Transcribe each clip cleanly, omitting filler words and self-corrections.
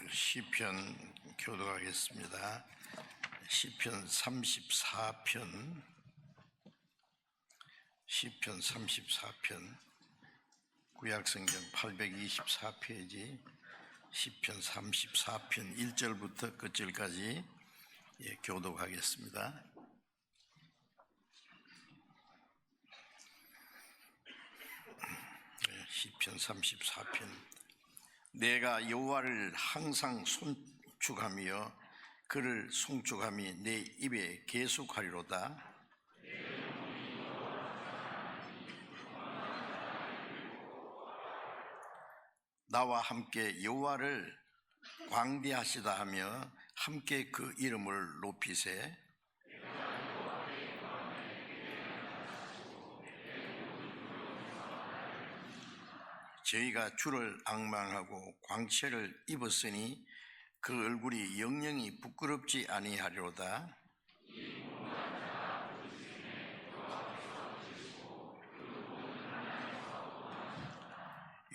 시편 교독하겠습니다. 시편 34편, 시편 34편, 구약성경 824페이지, 시편 34편 1절부터 끝절까지 교독하겠습니다. 시편 34편. 내가 여호와를 항상 송축하며 그를 송축함이 내 입에 계속하리로다. 나와 함께 여호와를 광대하시다 하며 함께 그 이름을 높이세. 저희가 주를 앙망하고 광채를 입었으니 그 얼굴이 영영이 부끄럽지 아니하리로다.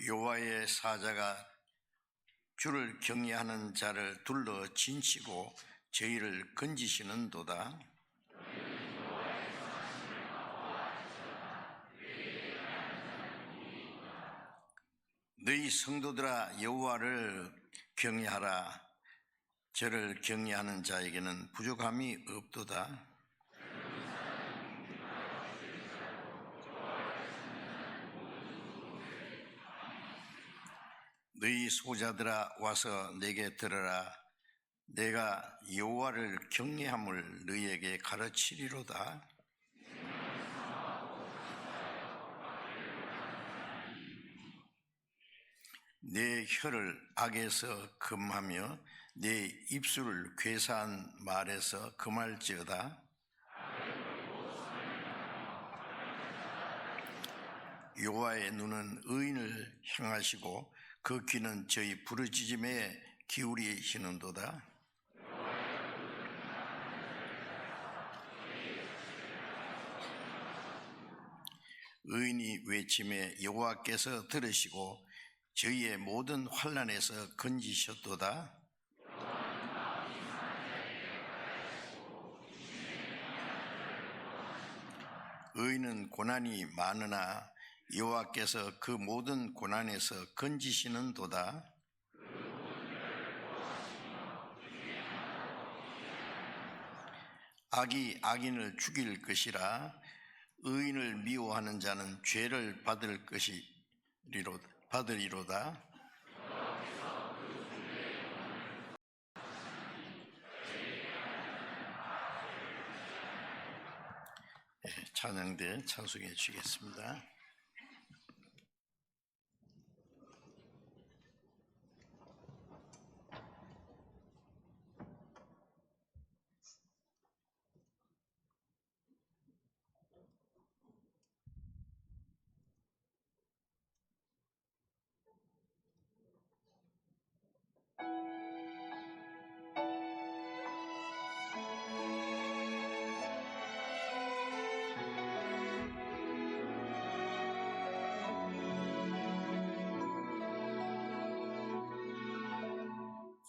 여호와의 사자가 주를 경외하는 자를 둘러 진치고 저희를 건지시는도다. 너희 성도들아 여호와를 경외하라. 저를 경외하는 자에게는 부족함이 없도다. 너희 소자들아 와서 내게 들으라. 내가 여호와를 경외함을 너희에게 가르치리로다. 내 혀를 악에서 금하며 내 입술을 괴사한 말에서 금할지어다. 여호와의 눈은 의인을 향하시고 그 귀는 저희 부르짖음에 기울이시는도다. 의인이 외침에 여호와께서 들으시고 저희의 모든 환난에서 건지셨도다. 의인은 고난이 많으나 여호와께서 그 모든 고난에서 건지시는도다. 악이 악인을 죽일 것이라. 의인을 미워하는 자는 죄를 받으리로다. 찬양대 찬송해 주시겠습니다.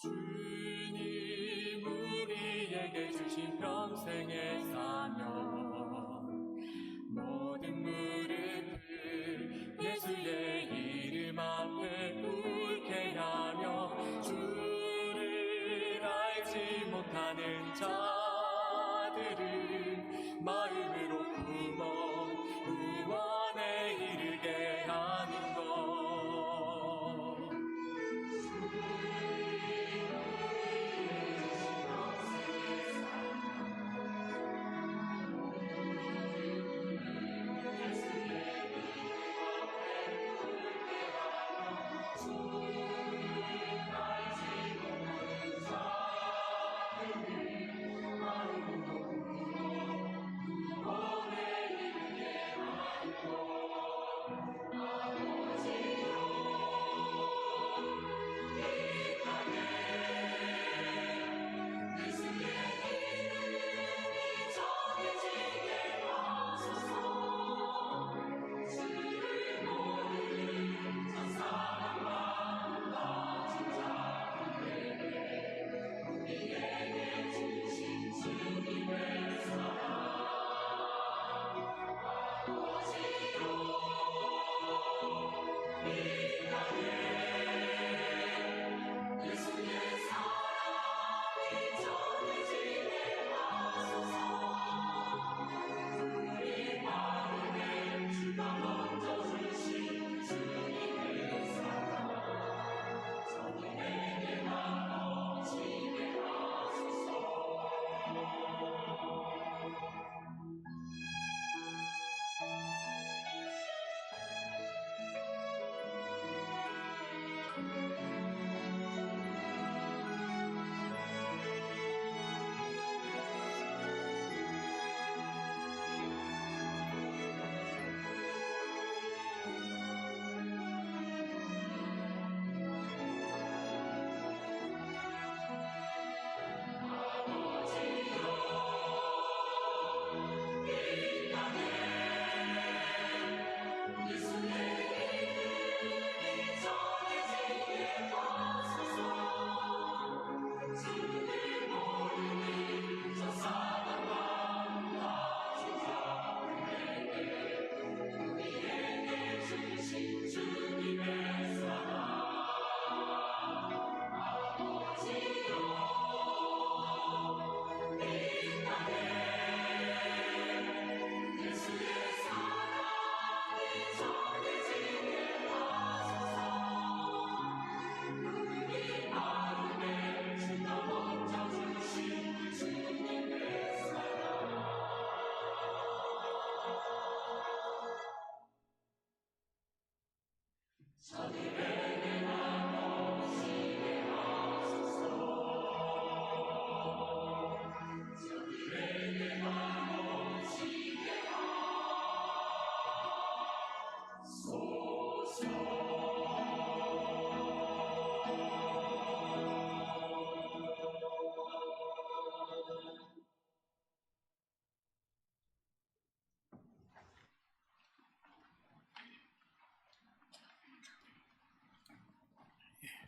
주님 우리에게 주신 평생의 사명, 모든 무릎을 예수의 이름 앞에 꿇게 하며 주를 알지 못하는 자들은 마음으로 품어 구원에 이르게 하는 것.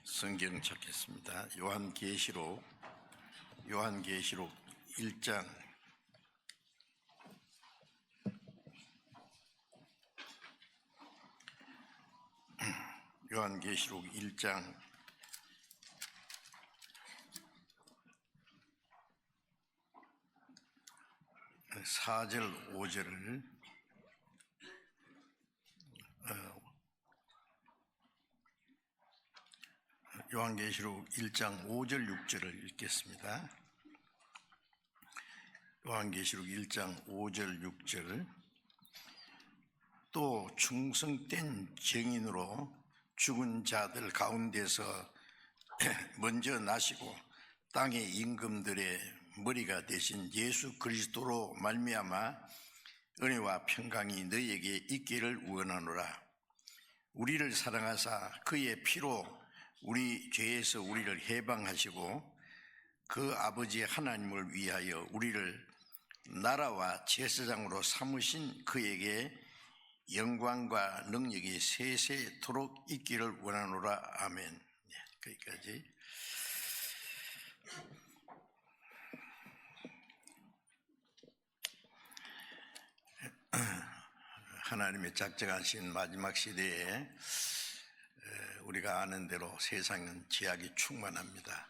성경 찾겠습니다. 요한계시록 1장 요한계시록 1장 4절 5절을 요한계시록 1장 5절 6절을 읽겠습니다. 요한계시록 1장 5절 6절. 또 충성된 증인으로 죽은 자들 가운데서 먼저 나시고 땅의 임금들의 머리가 되신 예수 그리스도로 말미암아 은혜와 평강이 너희에게 있기를 원하노라. 우리를 사랑하사 그의 피로 우리 죄에서 우리를 해방하시고 그 아버지 하나님을 위하여 우리를 나라와 제사장으로 삼으신 그에게 영광과 능력이 세세토록 있기를 원하노라. 아멘. 거기까지. 하나님의 작정하신 마지막 시대에 우리가 아는 대로 세상은 죄악이 충만합니다.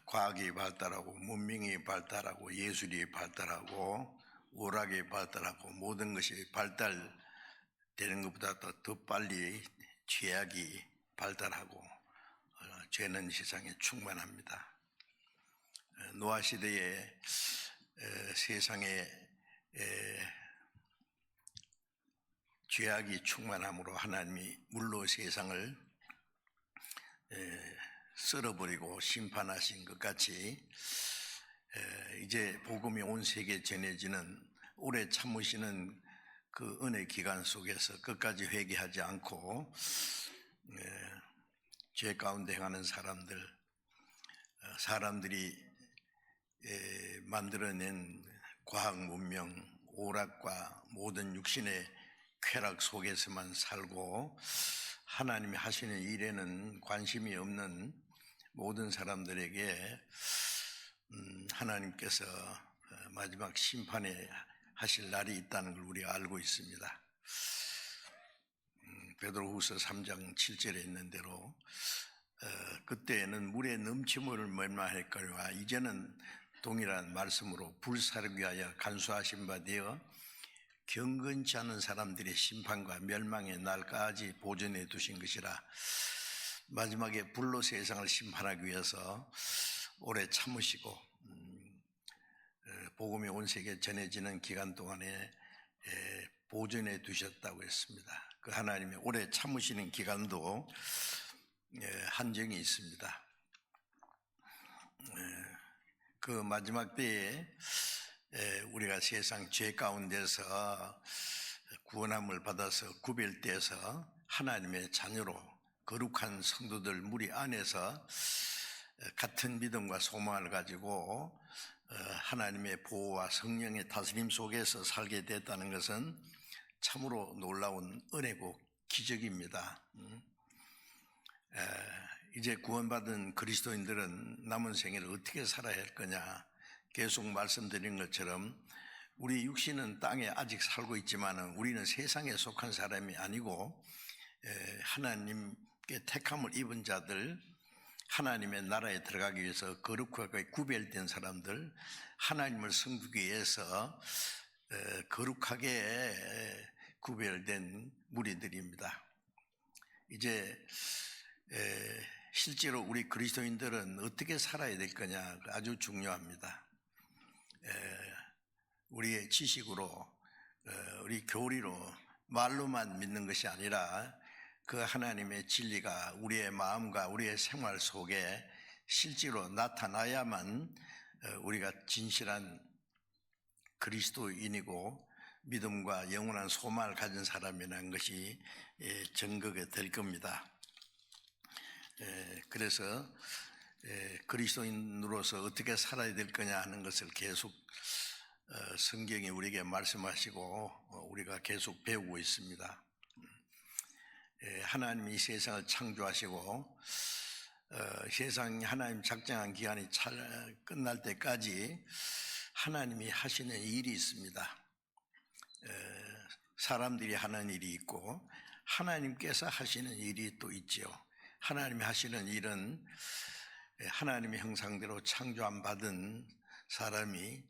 과학이 발달하고 문명이 발달하고 예술이 발달하고 오락이 발달하고 모든 것이 발달되는 것보다 더 빨리 죄악이 발달하고 죄는 세상에 충만합니다. 노아 시대에 세상에 죄악이 충만함으로 하나님이 물로 세상을 썰어버리고 심판하신 것 같이 이제 복음이 온 세계에 전해지는 오래 참으시는 그 은혜 기간 속에서 끝까지 회개하지 않고 죄 가운데 행하는 사람들이 만들어낸 과학 문명, 오락과 모든 육신의 쾌락 속에서만 살고 하나님이 하시는 일에는 관심이 없는 모든 사람들에게 하나님께서 마지막 심판에 하실 날이 있다는 걸 우리가 알고 있습니다. 베드로후서 3장 7절에 있는 대로 그때에는 물에 넘침을 멸망할거니와 이제는 동일한 말씀으로 불사르기 위하여 간수하신 바 되어 경건치 않은 사람들의 심판과 멸망의 날까지 보존해 두신 것이라. 마지막에 불로 세상을 심판하기 위해서 오래 참으시고 복음이 온 세계에 전해지는 기간 동안에 보존해 두셨다고 했습니다. 그 하나님의 오래 참으시는 기간도 한정이 있습니다. 그 마지막 때에 우리가 세상 죄 가운데서 구원함을 받아서 구별돼서 하나님의 자녀로 거룩한 성도들 무리 안에서 같은 믿음과 소망을 가지고 하나님의 보호와 성령의 다스림 속에서 살게 됐다는 것은 참으로 놀라운 은혜고 기적입니다. 이제 구원받은 그리스도인들은 남은 생애를 어떻게 살아야 할 거냐, 계속 말씀드린 것처럼 우리 육신은 땅에 아직 살고 있지만 우리는 세상에 속한 사람이 아니고 하나님께 택함을 입은 자들, 하나님의 나라에 들어가기 위해서 거룩하게 구별된 사람들, 하나님을 섬기기 위해서 거룩하게 구별된 무리들입니다. 이제 실제로 우리 그리스도인들은 어떻게 살아야 될 거냐 아주 중요합니다. 우리의 지식으로 우리 교리로 말로만 믿는 것이 아니라 그 하나님의 진리가 우리의 마음과 우리의 생활 속에 실제로 나타나야만 우리가 진실한 그리스도인이고 믿음과 영원한 소망을 가진 사람이라는 것이 증거가 될 겁니다. 그래서 그리스도인으로서 어떻게 살아야 될 거냐 하는 것을 계속 성경이 우리에게 말씀하시고 우리가 계속 배우고 있습니다. 하나님이 세상을 창조하시고 세상이 하나님 작정한 기한이 끝날 때까지 하나님이 하시는 일이 있습니다. 사람들이 하는 일이 있고 하나님께서 하시는 일이 또 있지요. 하나님이 하시는 일은 하나님의 형상대로 창조함 받은 사람이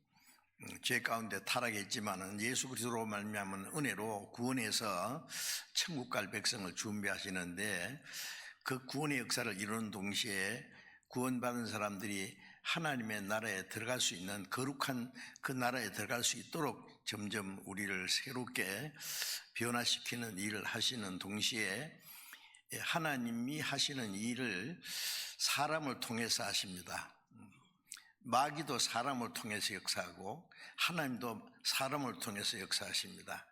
죄 가운데 타락했지만은 예수 그리스도로 말미암은 은혜로 구원해서 천국 갈 백성을 준비하시는데, 그 구원의 역사를 이루는 동시에 구원받은 사람들이 하나님의 나라에 들어갈 수 있는 거룩한 그 나라에 들어갈 수 있도록 점점 우리를 새롭게 변화시키는 일을 하시는 동시에 하나님이 하시는 일을 사람을 통해서 하십니다. 마귀도 사람을 통해서 역사하고 하나님도 사람을 통해서 역사하십니다.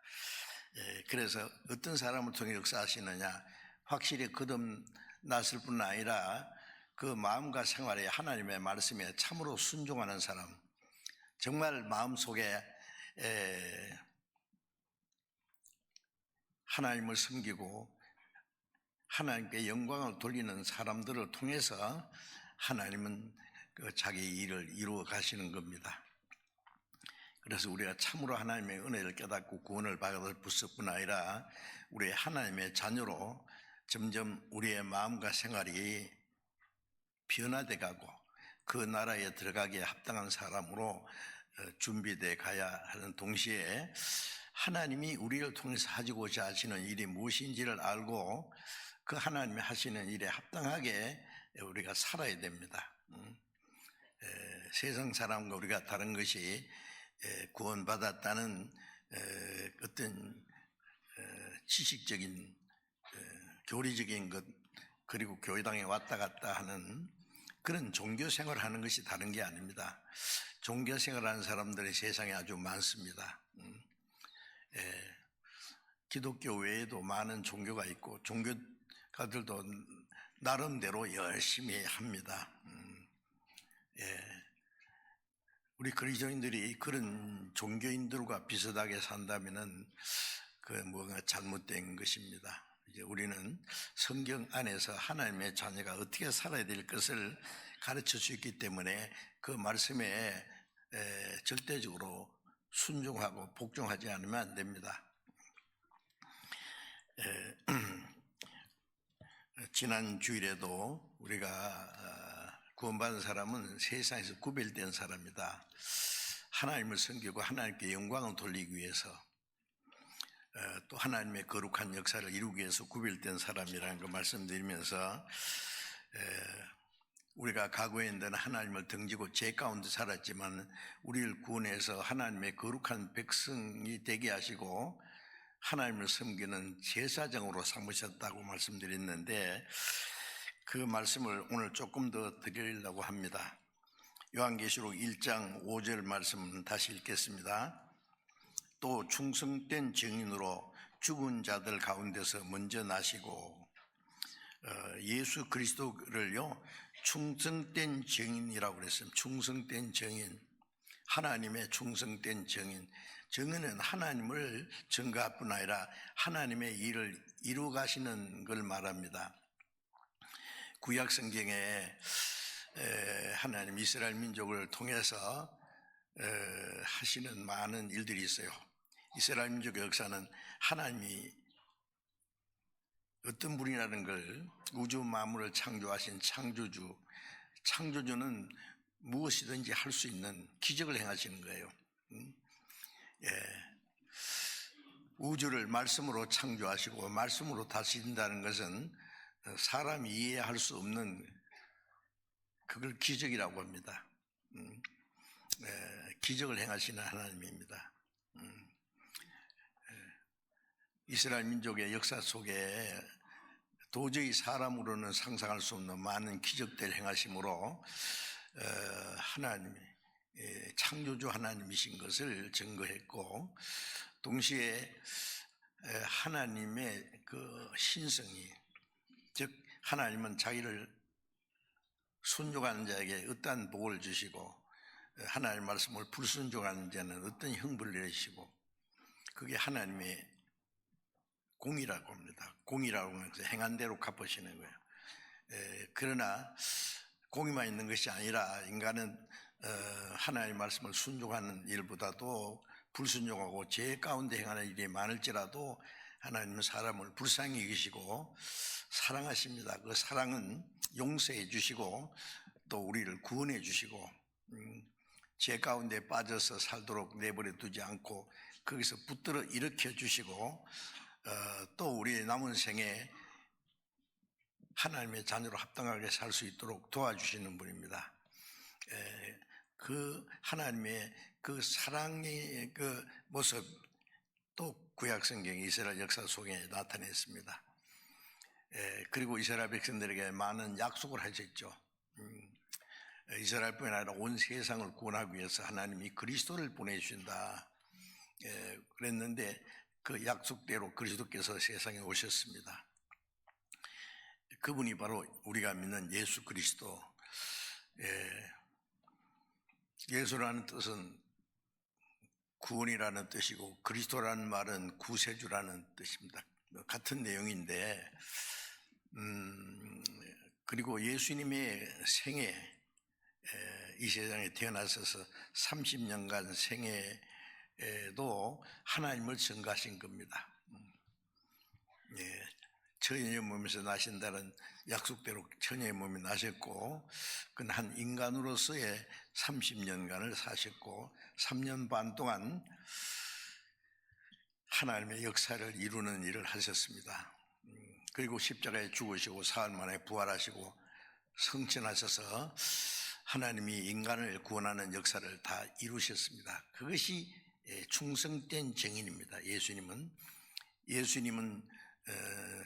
그래서 어떤 사람을 통해 역사하시느냐, 확실히 거듭났을 뿐 아니라 그 마음과 생활에 하나님의 말씀에 참으로 순종하는 사람, 정말 마음속에 하나님을 섬기고 하나님께 영광을 돌리는 사람들을 통해서 하나님은 자기 일을 이루어 가시는 겁니다. 그래서 우리가 참으로 하나님의 은혜를 깨닫고 구원을 받을 뿐 아니라 우리의 하나님의 자녀로 점점 우리의 마음과 생활이 변화돼 가고 그 나라에 들어가기에 합당한 사람으로 준비돼 가야 하는 동시에 하나님이 우리를 통해서 하시고자 하시는 일이 무엇인지를 알고 그 하나님이 하시는 일에 합당하게 우리가 살아야 됩니다. 세상 사람과 우리가 다른 것이 구원받았다는 어떤 지식적인 교리적인 것, 그리고 교회당에 왔다 갔다 하는 그런 종교 생활을 하는 것이 다른 게 아닙니다. 종교 생활하는 사람들이 세상에 아주 많습니다. 기독교 외에도 많은 종교가 있고 종교가들도 나름대로 열심히 합니다. 우리 그리스도인들이 그런 종교인들과 비슷하게 산다면은 그 뭐가 잘못된 것입니다. 이제 우리는 성경 안에서 하나님의 자녀가 어떻게 살아야 될 것을 가르쳐 주기 때문에 그 말씀에 절대적으로 순종하고 복종하지 않으면 안 됩니다. 지난 주일에도 우리가 구원받은 사람은 세상에서 구별된 사람이다. 하나님을 섬기고 하나님께 영광을 돌리기 위해서 또 하나님의 거룩한 역사를 이루기 위해서 구별된 사람이라는 걸 말씀드리면서 우리가 과거에는 하나님을 등지고 죄 가운데 살았지만 우리를 구원해서 하나님의 거룩한 백성이 되게 하시고 하나님을 섬기는 제사장으로 삼으셨다고 말씀드렸는데, 그 말씀을 오늘 조금 더 드리려고 합니다. 요한계시록 1장 5절 말씀 다시 읽겠습니다. 또 충성된 증인으로 죽은 자들 가운데서 먼저 나시고, 예수 그리스도를요 충성된 증인이라고 그랬어요. 충성된 증인, 하나님의 충성된 증인. 증인은 하나님을 증거할 뿐 아니라 하나님의 일을 이루어 가시는 걸 말합니다. 구약 성경에 하나님 이스라엘 민족을 통해서 하시는 많은 일들이 있어요. 이스라엘 민족의 역사는 하나님이 어떤 분이라는 걸, 우주 만물을 창조하신 창조주는 무엇이든지 할 수 있는 기적을 행하시는 거예요. 우주를 말씀으로 창조하시고 말씀으로 다스린다는 것은 사람이 이해할 수 없는, 그걸 기적이라고 합니다. 기적을 행하시는 하나님입니다. 이스라엘 민족의 역사 속에 도저히 사람으로는 상상할 수 없는 많은 기적들을 행하심으로 하나님이 창조주 하나님이신 것을 증거했고, 동시에 하나님의 그 신성이, 즉 하나님은 자기를 순종하는 자에게 어떠한 복을 주시고 하나님의 말씀을 불순종하는 자는 어떤 형벌을 내리시고, 그게 하나님의 공이라고 합니다. 공이라고 하면 행한 대로 갚으시는 거예요. 그러나 공의만 있는 것이 아니라 인간은 하나님의 말씀을 순종하는 일보다도 불순종하고 죄 가운데 행하는 일이 많을지라도 하나님은 사람을 불쌍히 여기시고 사랑하십니다. 그 사랑은 용서해 주시고 또 우리를 구원해 주시고 죄 가운데 빠져서 살도록 내버려 두지 않고 거기서 붙들어 일으켜 주시고 또 우리의 남은 생에 하나님의 자녀로 합당하게 살 수 있도록 도와주시는 분입니다. 그 하나님의 그 사랑의 그 모습 또 구약성경 이스라엘 역사 속에 나타냈습니다. 그리고 이스라엘 백성들에게 많은 약속을 하셨죠. 이스라엘뿐만 아니라 온 세상을 구원하기 위해서 하나님이 그리스도를 보내주신다 그랬는데 그 약속대로 그리스도께서 세상에 오셨습니다. 그분이 바로 우리가 믿는 예수 그리스도. 예수라는 뜻은 구원이라는 뜻이고 그리스도라는 말은 구세주라는 뜻입니다. 같은 내용인데 그리고 예수님의 생애 이 세상에 태어나셔서 30년간 생애에도 하나님을 증거하신 겁니다. 처녀의 몸에서 나신다는 약속대로 처녀의 몸이 나셨고 그는 한 인간으로서의 30년간을 사셨고 3년 반 동안 하나님의 역사를 이루는 일을 하셨습니다. 그리고 십자가에 죽으시고 사흘 만에 부활하시고 성천하셔서 하나님이 인간을 구원하는 역사를 다 이루셨습니다. 그것이 충성된 증인입니다. 예수님은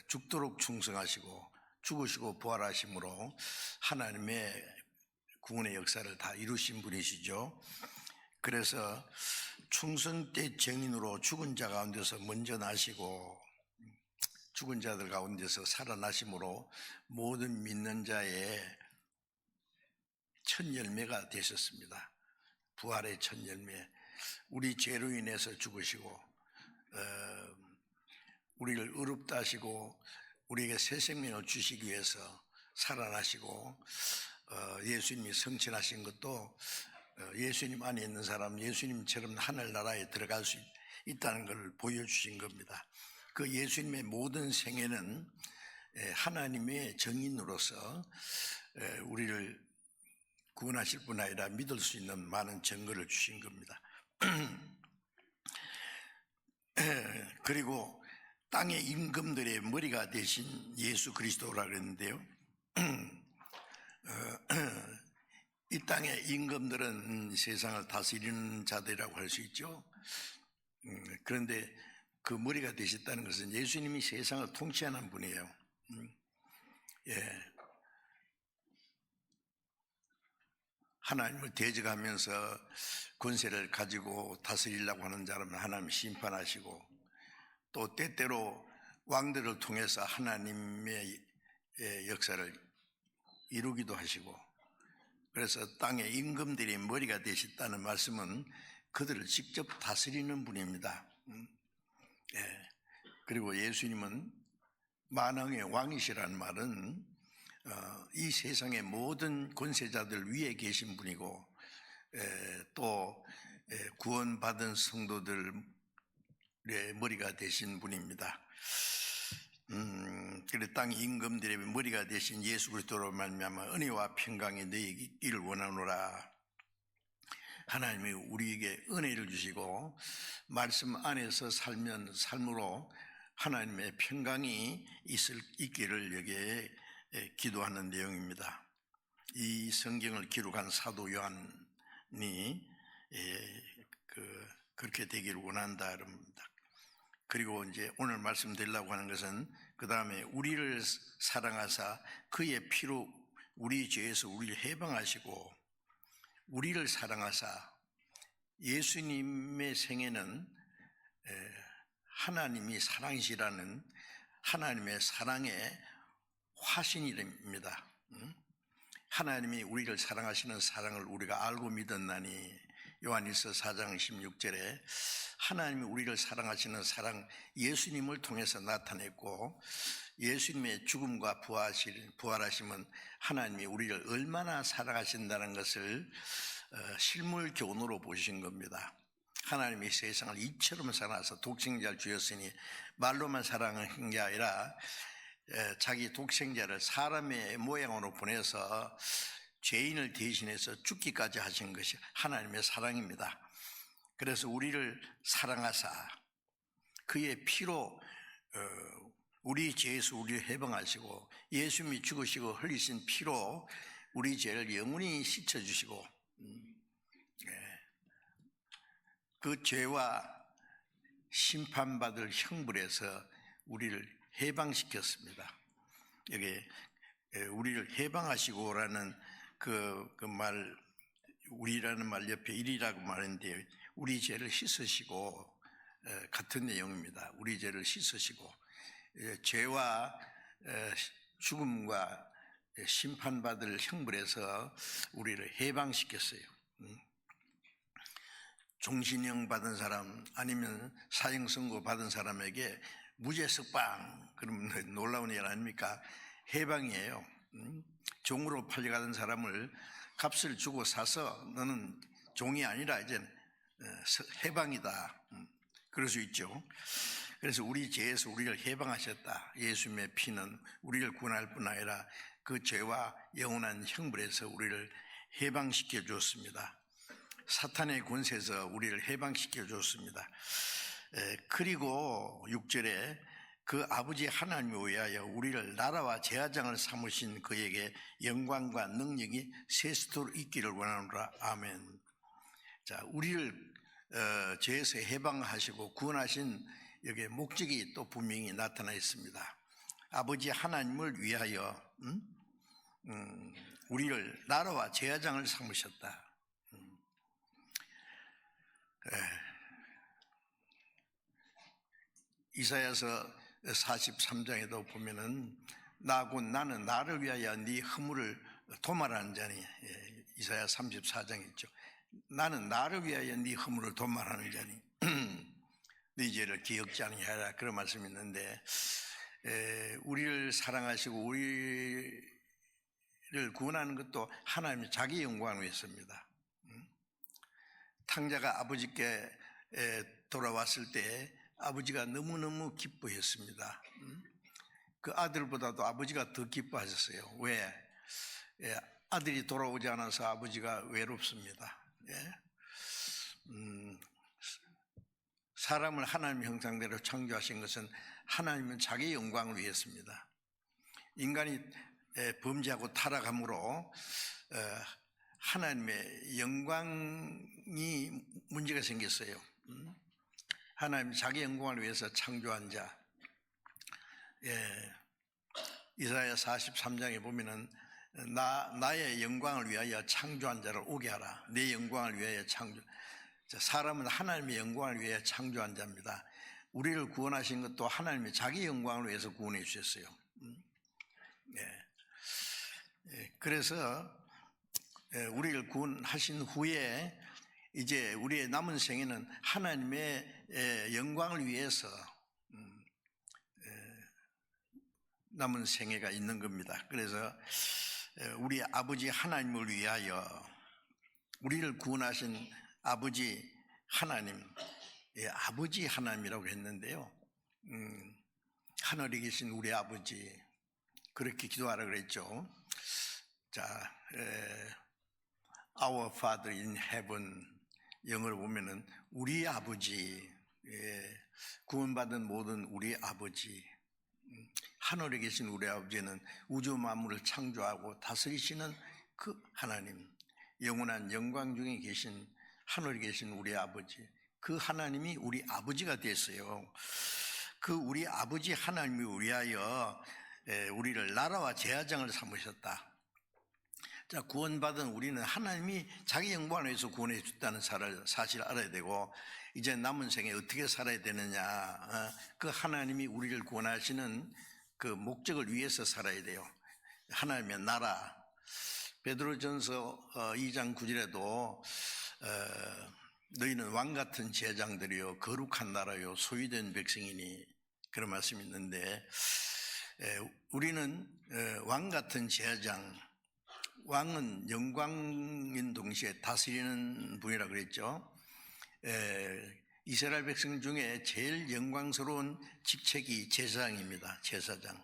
죽도록 충성하시고 죽으시고 부활하심으로 하나님의 구원의 역사를 다 이루신 분이시죠. 그래서 충성된 증인으로 죽은 자 가운데서 먼저 나시고 죽은 자들 가운데서 살아나심으로 모든 믿는 자의 첫 열매가 되셨습니다. 부활의 첫 열매. 우리 죄로 인해서 죽으시고 우리를 의롭다 하시고 우리에게 새 생명을 주시기 위해서 살아나시고 예수님이 성천하신 것도 예수님 안에 있는 사람 예수님처럼 하늘나라에 들어갈 수 있다는 것을 보여주신 겁니다. 그 예수님의 모든 생애는 하나님의 증인으로서 우리를 구원하실 뿐 아니라 믿을 수 있는 많은 증거를 주신 겁니다. 그리고 땅의 임금들의 머리가 되신 예수 그리스도라 그랬는데요. 이 땅의 임금들은 세상을 다스리는 자들이라고 할 수 있죠. 그런데 그 머리가 되셨다는 것은 예수님이 세상을 통치하는 분이에요. 하나님을 대적하면서 권세를 가지고 다스리려고 하는 자라면 하나님 심판하시고 또 때때로 왕들을 통해서 하나님의 역사를 이루기도 하시고 그래서 땅의 임금들이 머리가 되셨다는 말씀은 그들을 직접 다스리는 분입니다. 그리고 예수님은 만왕의 왕이시라는 말은 이 세상의 모든 권세자들 위에 계신 분이고 또 구원받은 성도들의 머리가 되신 분입니다. 그래 땅 임금들의 머리가 되신 예수 그리스도로 말미암아 은혜와 평강이 너희에게 있기를 원하노라. 하나님이 우리에게 은혜를 주시고 말씀 안에서 살면 삶으로 하나님의 평강이 있기를 여기에 기도하는 내용입니다. 이 성경을 기록한 사도 요한이 그렇게 되기를 원한다 그럽니다. 그리고 이제 오늘 말씀드리려고 하는 것은 그 다음에 우리를 사랑하사 그의 피로 우리 죄에서 우리를 해방하시고 우리를 사랑하사 예수님의 생애는 하나님이 사랑이시라는 하나님의 사랑의 화신입니다. 하나님이 우리를 사랑하시는 사랑을 우리가 알고 믿었나니 요한일서 4장 16절에 하나님이 우리를 사랑하시는 사랑 예수님을 통해서 나타냈고, 예수님의 죽음과 부활하심은 하나님이 우리를 얼마나 사랑하신다는 것을 실물 교훈으로 보신 겁니다. 하나님이 세상을 이처럼 사랑하사 독생자를 주셨으니 말로만 사랑한 게 아니라 자기 독생자를 사람의 모양으로 보내서 죄인을 대신해서 죽기까지 하신 것이 하나님의 사랑입니다. 그래서 우리를 사랑하사 그의 피로 우리 죄에서 우리를 해방하시고, 예수님이 죽으시고 흘리신 피로 우리 죄를 영원히 씻어주시고, 그 죄와 심판받을 형벌에서 우리를 해방시켰습니다. 여기 우리를 해방하시고라는 그 말, 우리라는 말 옆에 일이라고 말했는데, 우리 죄를 씻으시고 같은 내용입니다. 우리 죄를 씻으시고 죄와 죽음과 심판받을 형벌에서 우리를 해방시켰어요. 종신형 받은 사람 아니면 사형 선고 받은 사람에게 무죄 석방, 그러면 놀라운 일 아닙니까? 해방이에요. 종으로 팔려가던 사람을 값을 주고 사서 너는 종이 아니라 이제 해방이다, 그럴 수 있죠. 그래서 우리 죄에서 우리를 해방하셨다. 예수님의 피는 우리를 구원할 뿐 아니라 그 죄와 영원한 형벌에서 우리를 해방시켜 주었습니다. 사탄의 권세에서 우리를 해방시켜 주었습니다. 그리고 6절에 그 아버지 하나님을 위하여 우리를 나라와 제사장을 삼으신 그에게 영광과 능력이 세세토록 있기를 원하노라. 아멘. 자, 우리를 죄에서 해방하시고 구원하신 여기에 목적이 또 분명히 나타나 있습니다. 아버지 하나님을 위하여 우리를 나라와 제사장을 삼으셨다. 이사야서 43장에도 보면은 나는 나를 위하여 네 허물을 도말하는 자니, 이사야 34장 있죠. 나는 나를 위하여 네 허물을 도말하는 자니 네 죄를 기억지 아니하라, 그런 말씀이 있는데, 우리를 사랑하시고 우리를 구원하는 것도 하나님의 자기 영광을 위해서입니다. 탕자가 아버지께 돌아왔을 때 아버지가 너무너무 기뻐했습니다. 그 아들보다도 아버지가 더 기뻐하셨어요. 왜? 아들이 돌아오지 않아서 아버지가 외롭습니다. 사람을 하나님의 형상대로 창조하신 것은 하나님은 자기 영광을 위해서입니다. 인간이 범죄하고 타락함으로 하나님의 영광이 문제가 생겼어요. 하나님 자기 영광을 위해서 창조한 자. 이사야 43장에 보면은 나의 영광을 위하여 창조한 자를 오게 하라. 내 영광을 위하여 창조. 사람은 하나님의 영광을 위하여 창조한 자입니다. 우리를 구원하신 것도 하나님의 자기 영광을 위해서 구원해 주셨어요. 그래서 우리를 구원하신 후에 이제 우리의 남은 생에는 하나님의 영광을 위해서 남은 생애가 있는 겁니다. 그래서 우리 아버지 하나님을 위하여 우리를 구원하신 아버지 하나님, 아버지 하나님이라고 했는데요. 하늘에 계신 우리 아버지, 그렇게 기도하라 그랬죠. 자, Our Father in Heaven, 영어로 보면은 우리 아버지, 구원받은 모든 우리 아버지, 하늘에 계신 우리 아버지는 우주 만물을 창조하고 다스리시는 그 하나님, 영원한 영광 중에 계신 하늘에 계신 우리 아버지, 그 하나님이 우리 아버지가 됐어요. 그 우리 아버지 하나님을 위하여 우리를 나라와 제사장을 삼으셨다. 자, 구원받은 우리는 하나님이 자기 영광을 위해서 구원해 줬다는 사실을 알아야 되고, 이제 남은 생에 어떻게 살아야 되느냐, 그 하나님이 우리를 구원하시는 그 목적을 위해서 살아야 돼요. 하나님의 나라. 베드로전서 2장 9절에도 너희는 왕 같은 제장들이요 거룩한 나라요 소유된 백성이니 그런 말씀이 있는데 우리는 왕 같은 제장, 왕은 영광인 동시에 다스리는 분이라 그랬죠. 이스라엘 백성 중에 제일 영광스러운 직책이 제사장입니다. 제사장.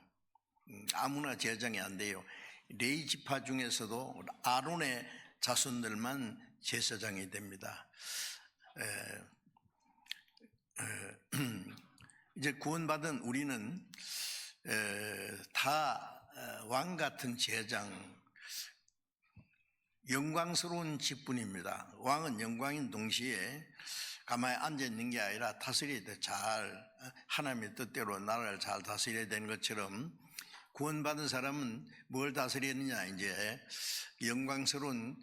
아무나 제사장이 안 돼요. 레위 지파 중에서도 아론의 자손들만 제사장이 됩니다. 이제 구원받은 우리는 다 왕 같은 제사장, 영광스러운 직분입니다. 왕은 영광인 동시에 가만히 앉아있는 게 아니라 다스려야 돼. 잘 하나님의 뜻대로 나라를 잘 다스려야 되는 것처럼 구원받은 사람은 뭘 다스리느냐, 이제 영광스러운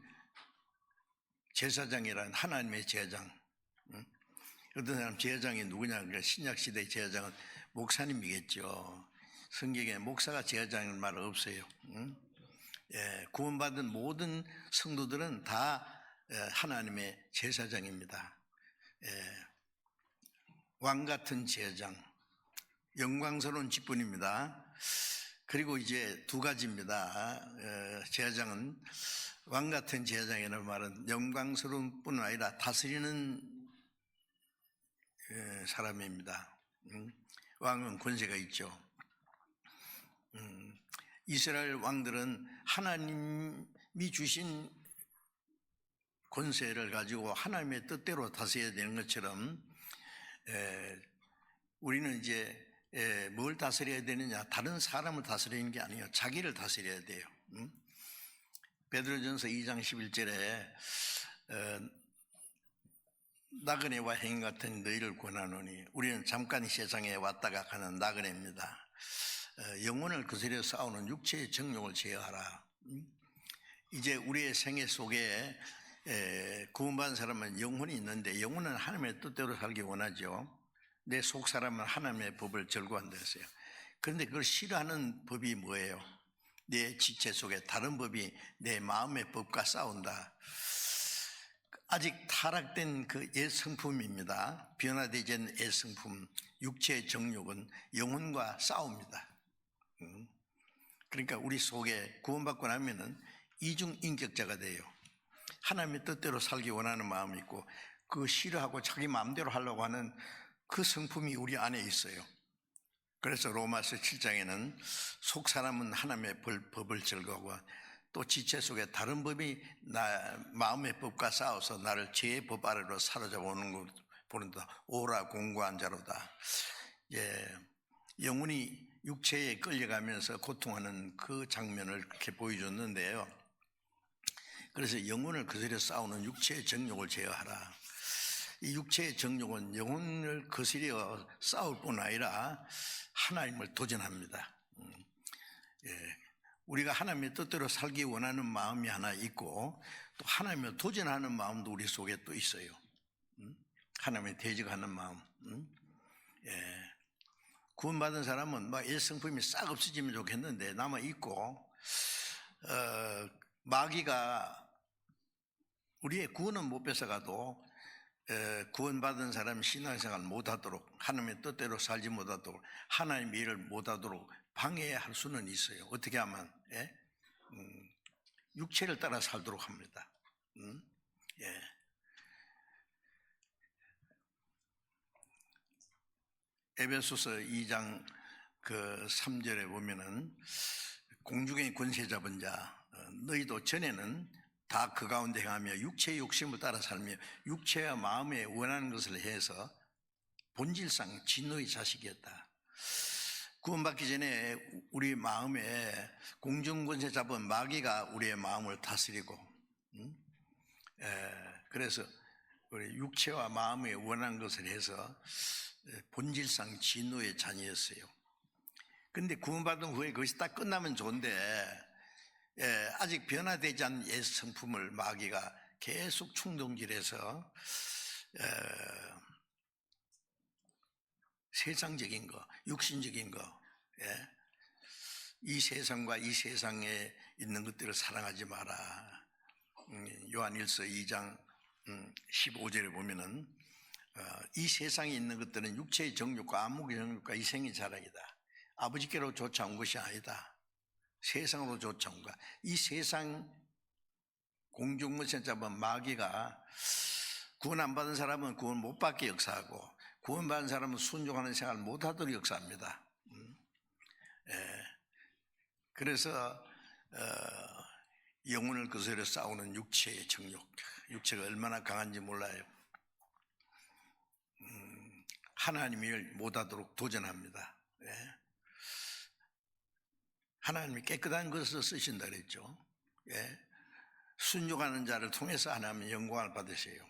제사장이란 하나님의 제사장. 어떤 사람 제사장이 누구냐? 그러니까 신약시대의 제사장은 목사님이겠죠. 성경에 목사가 제사장이라는 말 없어요. 구원받은 모든 성도들은 다 하나님의 제사장입니다. 왕 같은 제사장, 영광스러운 직분입니다. 그리고 이제 두 가지입니다. 제사장은 왕 같은 제사장이라는 말은 영광스러운 뿐 아니라 다스리는 사람입니다. 왕은 권세가 있죠. 이스라엘 왕들은 하나님이 주신 권세를 가지고 하나님의 뜻대로 다스려야 되는 것처럼 우리는 이제 뭘 다스려야 되느냐, 다른 사람을 다스리는 게 아니에요. 자기를 다스려야 돼요. 베드로전서 2장 11절에 나그네와 행인 같은 너희를 권하노니 우리는 잠깐 이 세상에 왔다가 가는 나그네입니다. 영혼을 거스려 싸우는 육체의 정욕을 제어하라. 이제 우리의 생애 속에 구원받은 사람은 영혼이 있는데 영혼은 하나님의 뜻대로 살기 원하죠. 내 속 사람은 하나님의 법을 절구한다 했어요. 그런데 그걸 싫어하는 법이 뭐예요? 내 지체 속에 다른 법이 내 마음의 법과 싸운다. 아직 타락된 그 옛 성품입니다. 변화되지 않은 옛 성품, 육체의 정욕은 영혼과 싸웁니다. 그러니까 우리 속에 구원받고 나면은 이중인격자가 돼요. 하나님의 뜻대로 살기 원하는 마음이 있고 그 싫어하고 자기 마음대로 하려고 하는 그 성품이 우리 안에 있어요. 그래서 로마서 7장에는 속 사람은 하나님의 법을 즐거워하고 또 지체 속에 다른 법이 나 마음의 법과 싸워서 나를 죄의 법 아래로 사로잡아오는 걸 보는다. 오라 공고한 자로다. 영혼이 육체에 끌려가면서 고통하는 그 장면을 그렇게 보여줬는데요. 그래서 영혼을 거스려 싸우는 육체의 정욕을 제어하라. 이 육체의 정욕은 영혼을 거스려 싸울 뿐 아니라 하나님을 도전합니다. 우리가 하나님의 뜻대로 살기 원하는 마음이 하나 있고 또 하나님을 도전하는 마음도 우리 속에 또 있어요. 하나님의 대적하는 마음. 구원받은 사람은 막 옛 성품이 싹 없어지면 좋겠는데 남아 있고 마귀가 우리의 구원은 못 뺏어가도 구원받은 사람이 신앙생활 못하도록 하나님의 뜻대로 살지 못하도록 하나님의 일을 못하도록 방해할 수는 있어요. 어떻게 하면 육체를 따라 살도록 합니다. 에베소서 2장 그 3절에 보면은 공중의 권세 잡은 자 너희도 전에는 다 그 가운데 행하며 육체의 욕심을 따라 살며 육체와 마음에 원하는 것을 해서 본질상 진노의 자식이었다. 구원받기 전에 우리 마음에 공중권세 잡은 마귀가 우리의 마음을 다스리고 그래서 우리 육체와 마음에 원하는 것을 해서 본질상 진노의 자녀였어요. 그런데 구원받은 후에 그것이 딱 끝나면 좋은데 아직 변화되지 않은 옛 성품을 마귀가 계속 충동질해서 세상적인 거, 육신적인 거, 이 세상과 이 세상에 있는 것들을 사랑하지 마라. 요한일서 2장 15절에 보면은 이 세상에 있는 것들은 육체의 정욕과 안목의 정욕과 이생의 자랑이다. 아버지께로 쫓아온 것이 아니다. 세상으로 쫓아온 것. 이 세상 공중무선 잡은 마귀가 구원 안 받은 사람은 구원 못 받게 역사하고 구원 받은 사람은 순종하는 생활을 못 하도록 역사합니다. 그래서 영혼을 거스려 싸우는 육체의 정욕, 육체가 얼마나 강한지 몰라요. 하나님을 못하도록 도전합니다. 하나님이 깨끗한 것을 쓰신다 그랬죠. 순종하는 자를 통해서 하나님의 영광을 받으세요.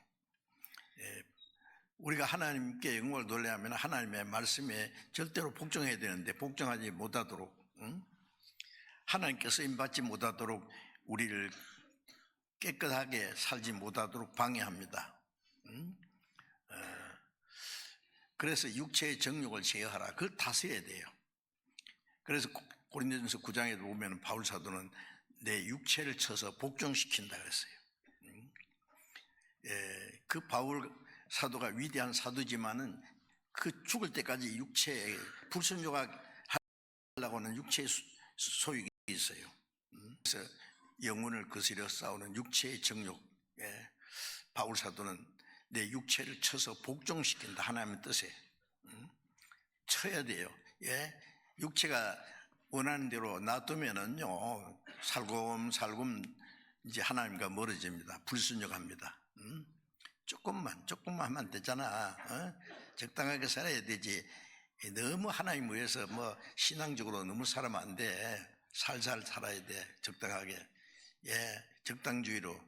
우리가 하나님께 영광을 돌려면 하나님의 말씀에 절대로 복종해야 되는데 복종하지 못하도록, 하나님께 쓰임받지 못하도록 우리를 깨끗하게 살지 못하도록 방해합니다. 그래서 육체의 정욕을 제어하라. 그걸 다스려야 돼요. 그래서 고린도전서 9장에 보면 바울 사도는 내 육체를 쳐서 복종시킨다 그랬어요. 그 바울 사도가 위대한 사도지만은 그 죽을 때까지 육체에 불순종하려고 하는 육체의 소욕이 있어요. 그래서 영혼을 거스려 싸우는 육체의 정욕에 바울 사도는 내 육체를 쳐서 복종시킨다. 하나님의 뜻에 쳐야 돼요. 육체가 원하는 대로 놔두면은요 살금살금 이제 하나님과 멀어집니다. 불순종합니다. 조금만 하면 되잖아. 적당하게 살아야 되지. 너무 하나님 위해서 뭐 신앙적으로 너무 살아면 안 돼. 살살 살아야 돼. 적당하게. 적당주의로.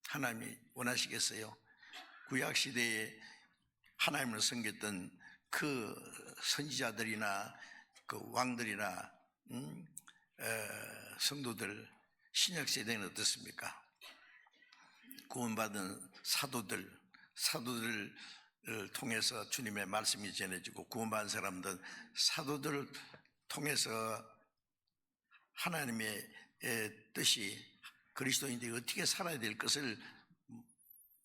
하나님이 원하시겠어요? 구약 시대에 하나님을 섬겼던 그 선지자들이나 그 왕들이나 성도들, 신약 세대는 어떻습니까? 구원받은 사도들을 통해서 주님의 말씀이 전해지고 구원받은 사람들, 사도들을 통해서 하나님의 뜻이 그리스도인들이 어떻게 살아야 될 것을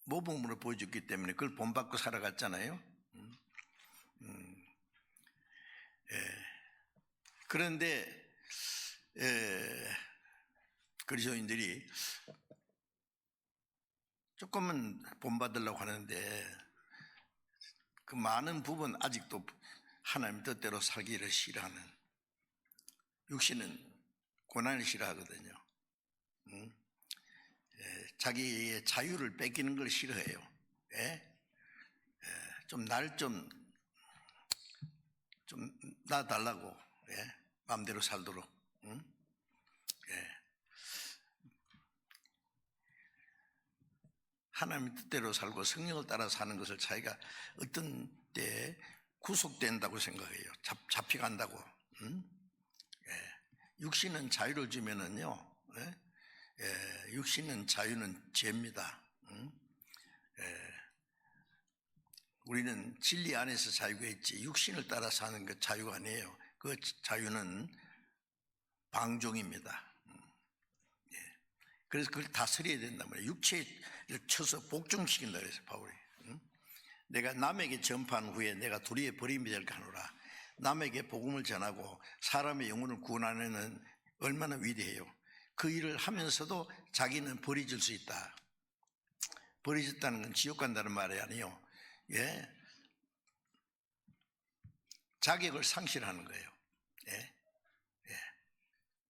모범으로 보여줬기 때문에 그걸 본받고 살아갔잖아요. 그런데 그리스도인들이 조금은 본받으려고 하는데 그 많은 부분 아직도 하나님 뜻대로 살기를 싫어하는, 육신은 고난을 싫어하거든요. 자기의 자유를 뺏기는 걸 싫어해요. 좀 놔달라고, 마음대로 살도록. 하나님 뜻대로 살고 성령을 따라 사는 것을 자기가 어떤 때 구속된다고 생각해요. 잡혀간다고. 육신은 자유를 주면은요, 육신은 자유는 죄입니다. 우리는 진리 안에서 자유가 있지 육신을 따라 사는 것 자유가 아니에요. 그 자유는 방종입니다. 그래서 그걸 다스려야 된단 말이에요. 육체를 쳐서 복종시킨다 그래서 바울이. 내가 남에게 전파한 후에 내가 도리에 버림이 될까 하노라. 남에게 복음을 전하고 사람의 영혼을 구원하는 얼마나 위대해요. 그 일을 하면서도 자기는 버려질 수 있다. 버려졌다는 건 지옥 간다는 말이 아니에요. 자격을 상실하는 거예요.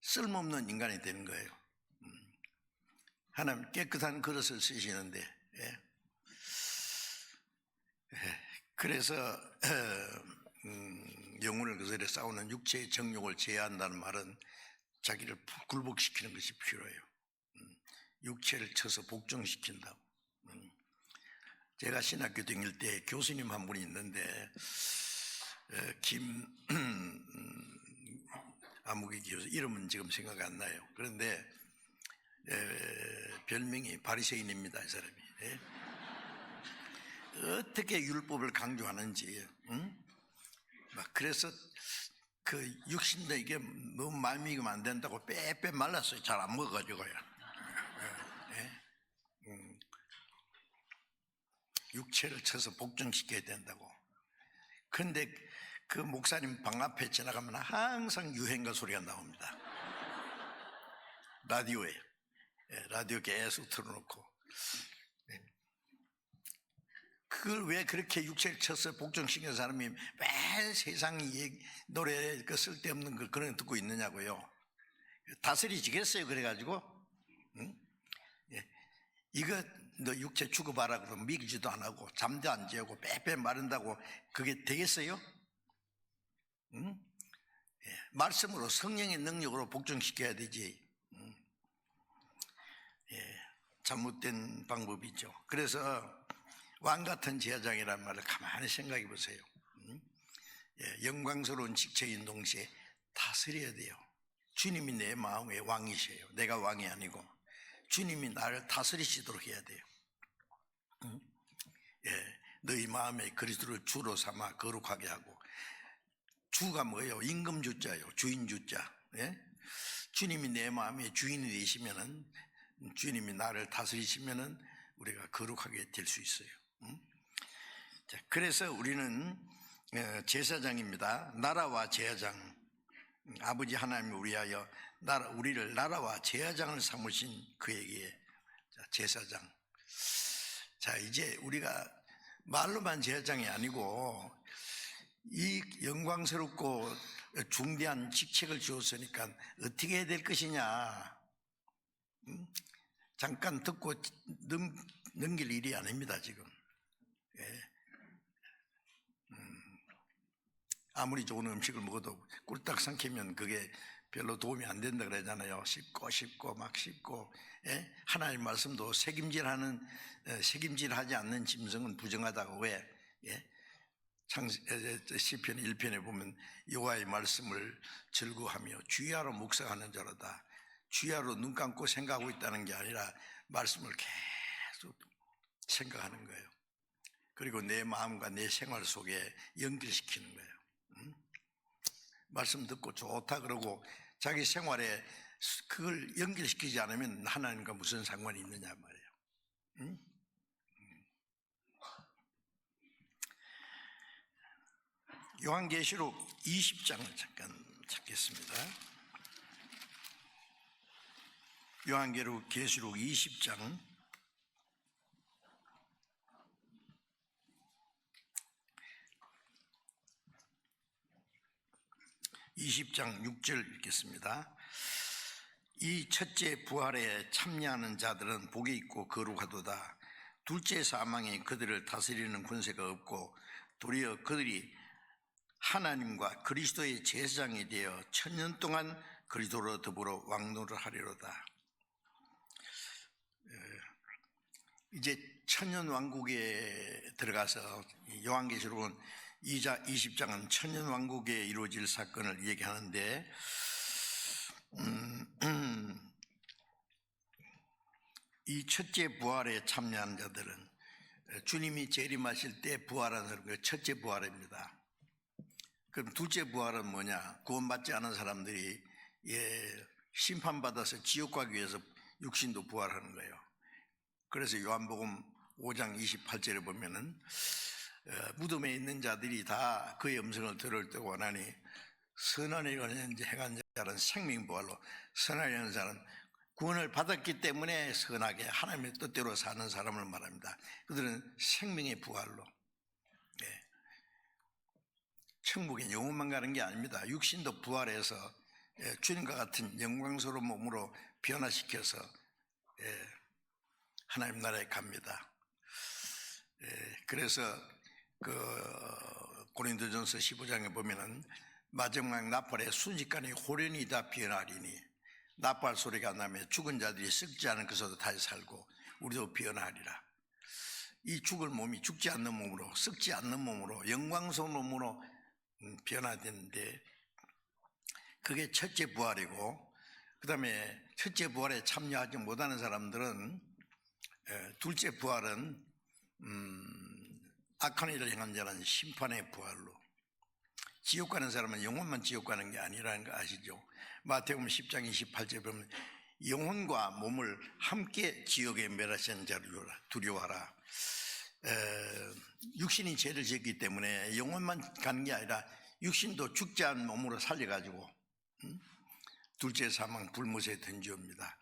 쓸모없는 인간이 되는 거예요. 하나님 깨끗한 그릇을 쓰시는데, 그래서 영혼을 거스려 싸우는 육체의 정욕을 제어한다는 말은 자기를 굴복시키는 것이 필요해요. 육체를 쳐서 복종시킨다고. 제가 신학교 다닐 때 교수님 한 분이 있는데 아무개 교수, 이름은 지금 생각이 안 나요. 그런데 별명이 바리새인입니다. 이 사람이. 어떻게 율법을 강조하는지. 그래서 그 육신도 이게 너무 많이 먹으면 안 된다고 빼빼 말랐어요. 잘 안 먹어가지고요. 육체를 쳐서 복종시켜야 된다고. 그런데 그 목사님 방 앞에 지나가면 항상 유행가 소리가 나옵니다. 라디오에. 라디오 계속 틀어놓고. 그걸 왜 그렇게 육체를 쳐서 복종시키는 사람이 왜 세상 노래 그 쓸데없는 걸 그런 거 듣고 있느냐고요. 다스리지겠어요. 그래가지고 이거 너 육체 취급하라 그러면 믿기지도 안 하고 잠도 안 재우고 빼빼 마른다고 그게 되겠어요? 말씀으로 성령의 능력으로 복종시켜야 되지. 잘못된 방법이죠. 그래서 왕 같은 제사장이라는 말을 가만히 생각해 보세요. 영광스러운 직책인 동시에 다스려야 돼요. 주님이 내 마음의 왕이세요. 내가 왕이 아니고 주님이 나를 다스리시도록 해야 돼요. 너희 마음에 그리스도를 주로 삼아 거룩하게 하고. 주가 뭐예요? 임금주자예요. 주인주자. 주님이 내 마음의 주인이 되시면은, 주님이 나를 다스리시면은 우리가 거룩하게 될 수 있어요. 자, 그래서 우리는 제사장입니다. 나라와 제사장. 아버지 하나님이 위하여 우리를 나라와 제사장을 삼으신 그에게 제사장. 자, 이제 우리가 말로만 제사장이 아니고 이 영광스럽고 중대한 직책을 주었으니까 어떻게 해야 될 것이냐. 잠깐 듣고 넘길 일이 아닙니다, 지금. 아무리 좋은 음식을 먹어도 꿀딱 삼키면 그게 별로 도움이 안 된다 그러잖아요. 씹고 막 씹고. 하나님 말씀도 책임질하지 않는 짐승은 부정하다고. 왜? 시편 1편에 보면 여호와의 말씀을 즐거워하며 주야로 묵상하는 자로다. 주야로 눈 감고 생각하고 있다는 게 아니라 말씀을 계속 생각하는 거예요. 그리고 내 마음과 내 생활 속에 연결시키는 거예요. 말씀 듣고 좋다 그러고 자기 생활에 그걸 연결시키지 않으면 하나님과 무슨 상관이 있느냐 말이에요. 요한계시록 20장을 잠깐 찾겠습니다. 요한계시록 20장 20장 6절 읽겠습니다. 이 첫째 부활에 참여하는 자들은 복이 있고 거룩하도다. 둘째 사망이 그들을 다스리는 권세가 없고 도리어 그들이 하나님과 그리스도의 제사장이 되어 1000년 동안 그리스도로 더불어 왕노를 하리로다. 이제 1000년 왕국에 들어가서 요한계시록은 20장은 1000년 왕국에 이루어질 사건을 얘기하는데 이 첫째 부활에 참여한 자들은 주님이 재림하실 때 부활하는 그 첫째 부활입니다. 그럼 둘째 부활은 뭐냐? 구원받지 않은 사람들이 심판받아서 지옥 가기 위해서 육신도 부활하는 거예요. 그래서 요한복음 5장 28절에 보면은 무덤에 있는 자들이 다 그의 음성을 들을 때 원하니 선한 일을 행한 자는 생명부활로, 선한 일을 하는 자는 구원을 받았기 때문에 선하게 하나님의 뜻대로 사는 사람을 말합니다. 그들은 생명의 부활로, 천국에 영혼만 가는 게 아닙니다. 육신도 부활해서 주님과 같은 영광스러운 몸으로 변화시켜서 하나님 나라에 갑니다. 그래서 고린도전서 15장에 보면은 마지막 나팔에 순식간에 호련이 다 변하리니, 나팔 소리가 나면 죽은 자들이 썩지 않은 것으로 다시 살고 우리도 변하리라. 이 죽을 몸이 죽지 않는 몸으로, 썩지 않는 몸으로, 영광스러운 몸으로 변화되는데, 그게 첫째 부활이고, 그 다음에 첫째 부활에 참여하지 못하는 사람들은 둘째 부활은 악한 일을 행한 자는 심판의 부활로, 지옥 가는 사람은 영혼만 지옥 가는 게 아니라는 거 아시죠? 마태복음 10장 28절에 보면 영혼과 몸을 함께 지옥에 멸하시는 자를 두려워하라. 육신이 죄를 지었기 때문에 영혼만 가는 게 아니라 육신도 죽지 않은 몸으로 살려가지고 둘째 사망 불못에 던지옵니다.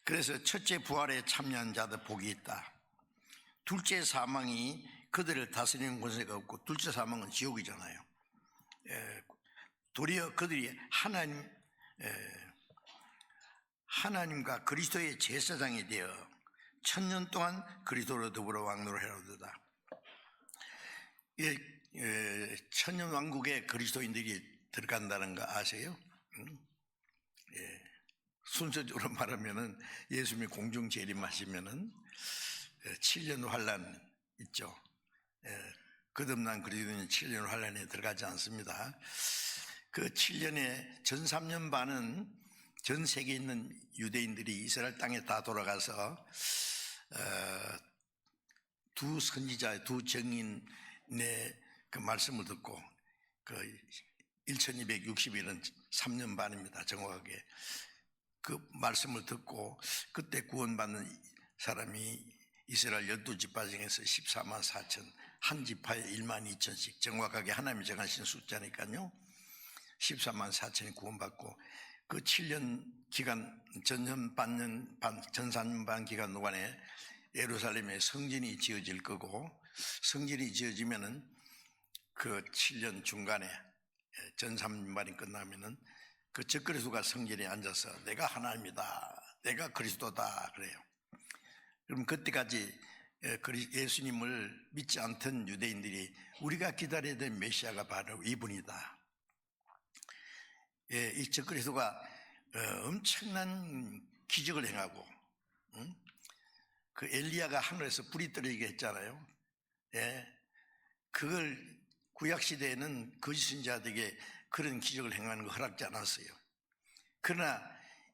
그래서 첫째 부활에 참여한 자들 복이 있다. 둘째 사망이 그들을 다스리는 권세가 없고 둘째 사망은 지옥이잖아요. 도리어 그들이 하나님과 그리스도의 제사장이 되어 1000년 동안 그리스도로 더불어 왕노를 해오도다. 1000년 왕국에 그리스도인들이 들어간다는 거 아세요? 순서적으로 말하면은 예수님이 공중 재림하시면은 7년 환란 있죠. 거듭난 그리스도인은 7년 환란에 들어가지 않습니다. 그 7년에 전 3년 반은 전 세계에 있는 유대인들이 이스라엘 땅에 다 돌아가서 두 선지자, 두 증인의 그 말씀을 듣고 그 1260일은 3년 반입니다. 정확하게. 그 말씀을 듣고 그때 구원받는 사람이 이스라엘 12지파 중에서 14만 4천, 한 지파에 1만 2천씩 정확하게 하나님이 정하신 숫자니까요. 14만 4천이 구원받고 그 7년 기간, 전 4년 반 기간 동안에 예루살렘에 성전이 지어질 거고, 성전이 지어지면은 그 7년 중간에 전 3년 반이 끝나면은 그 적그리스도가 성전에 앉아서 내가 하나님이다, 내가 그리스도다 그래요. 그럼 그때까지 예수님을 믿지 않던 유대인들이 우리가 기다려야 될 메시아가 바로 이분이다. 이 적그리스도가 엄청난 기적을 행하고, 그 엘리야가 하늘에서 불이 떨어지게 했잖아요. 그걸 구약 시대에는 거짓 선지자들에게 그런 기적을 행하는 거 허락지 않았어요. 그러나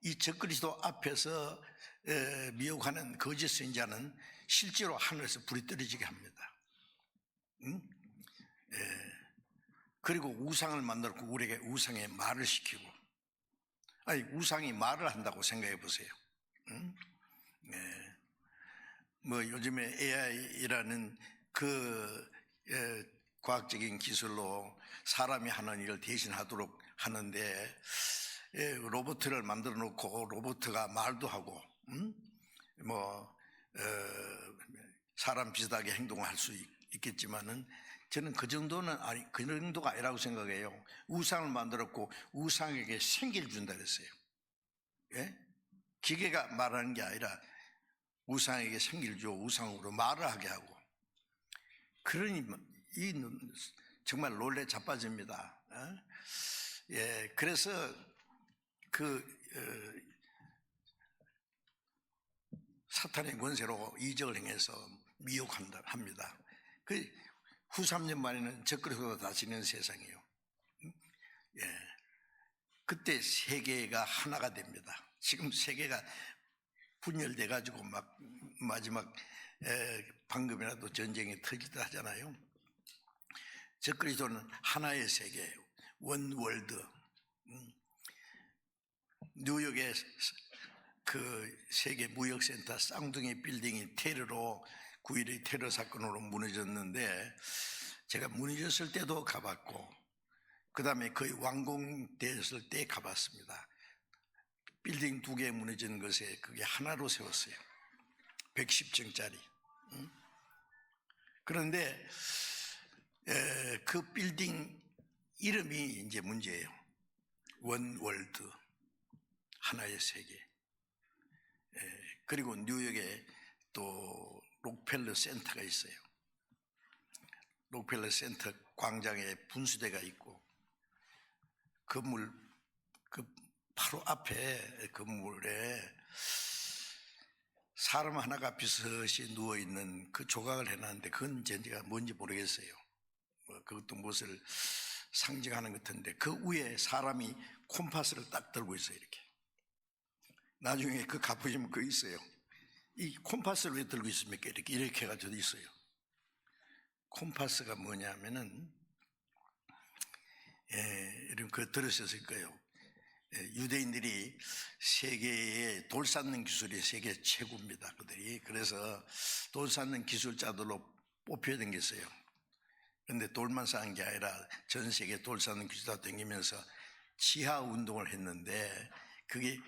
이 적그리스도 앞에서 미혹하는 거짓 선지자는 실제로 하늘에서 불이 떨어지게 합니다. 그리고 우상을 만들고 우리에게 우상에 말을 시키고, 아니 우상이 말을 한다고 생각해 보세요. 뭐 요즘에 AI라는 그 과학적인 기술로 사람이 하는 일을 대신하도록 하는데, 로봇을 만들어 놓고 로봇가 말도 하고 사람 비슷하게 행동할 수 있겠지만은 저는 그 정도는 아니, 그 정도가 아니라고 생각해요. 우상을 만들었고 우상에게 생기를 준다 그랬어요. 기계가 말하는 게 아니라 우상에게 생기를 주어 우상으로 말을 하게 하고, 그러니 정말 놀래 자빠집니다. 그래서 사탄의 권세로 이적을 행해서 미혹합니다. 후 3년 만에는 적그리스도가 다스리는 세상이에요. 그때 세계가 하나가 됩니다. 지금 세계가 분열돼 가지고 막 마지막 방금이라도 전쟁이 터지다 하잖아요. 적그리스도는 하나의 세계, 원 월드. 뉴욕의 그 세계 무역센터 쌍둥이 빌딩이 테러로 9.11 테러 사건으로 무너졌는데, 제가 무너졌을 때도 가봤고 그 다음에 거의 완공됐을 때 가봤습니다. 빌딩 2개 무너진 것에 그게 하나로 세웠어요. 110층짜리. 그런데 그 빌딩 이름이 이제 문제예요. 원 월드, 하나의 세계. 그리고 뉴욕에 또 록펠러 센터가 있어요. 록펠러 센터 광장에 분수대가 있고, 건물 그 바로 앞에 건물에 사람 하나가 비슷이 누워있는 그 조각을 해놨는데 그건 전제가 뭔지 모르겠어요. 그것도 무엇을 상징하는 것 같은데, 그 위에 사람이 콤파스를 딱 들고 있어요. 이렇게. 나중에 그 가보시면 그거 있어요. 이 콤파스를 왜 들고 있습니까? 이렇게 해가지고 있어요. 콤파스가 뭐냐면은, 이런 거 들으셨을 거예요. 유대인들이 세계에 돌 쌓는 기술이 세계 최고입니다. 그들이. 그래서 돌 쌓는 기술자들로 뽑혀야 댕겼어요. 그런데 돌만 쌓은 게 아니라 전 세계 돌 쌓는 기술다 댕기면서 지하 운동을 했는데 그게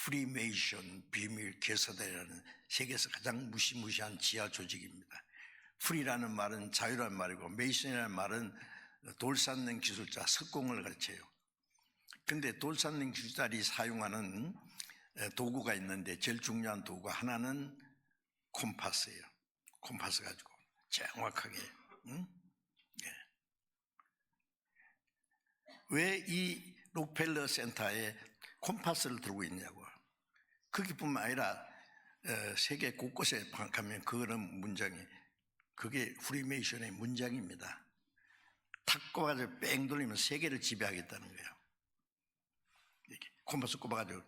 프리메이션 비밀 개사단이라는 세계에서 가장 무시무시한 지하 조직입니다. 프리라는 말은 자유라는 말이고 메이션이라는 말은 돌 쌓는 기술자, 석공을 가르쳐요. 근데 돌 쌓는 기술자들이 사용하는 도구가 있는데 제일 중요한 도구가 하나는 콤파스예요. 콤파스 가지고 정확하게. 왜 이 록펠러 센터에 콤파스를 들고 있냐고. 거기뿐만 아니라 세계 곳곳에 가면 그런 문장이, 그게 프리메이션의 문장입니다. 탁 꼽아가지고 뺑 돌리면 세계를 지배하겠다는 거예요. 이렇게 콤파스 꼽아가지고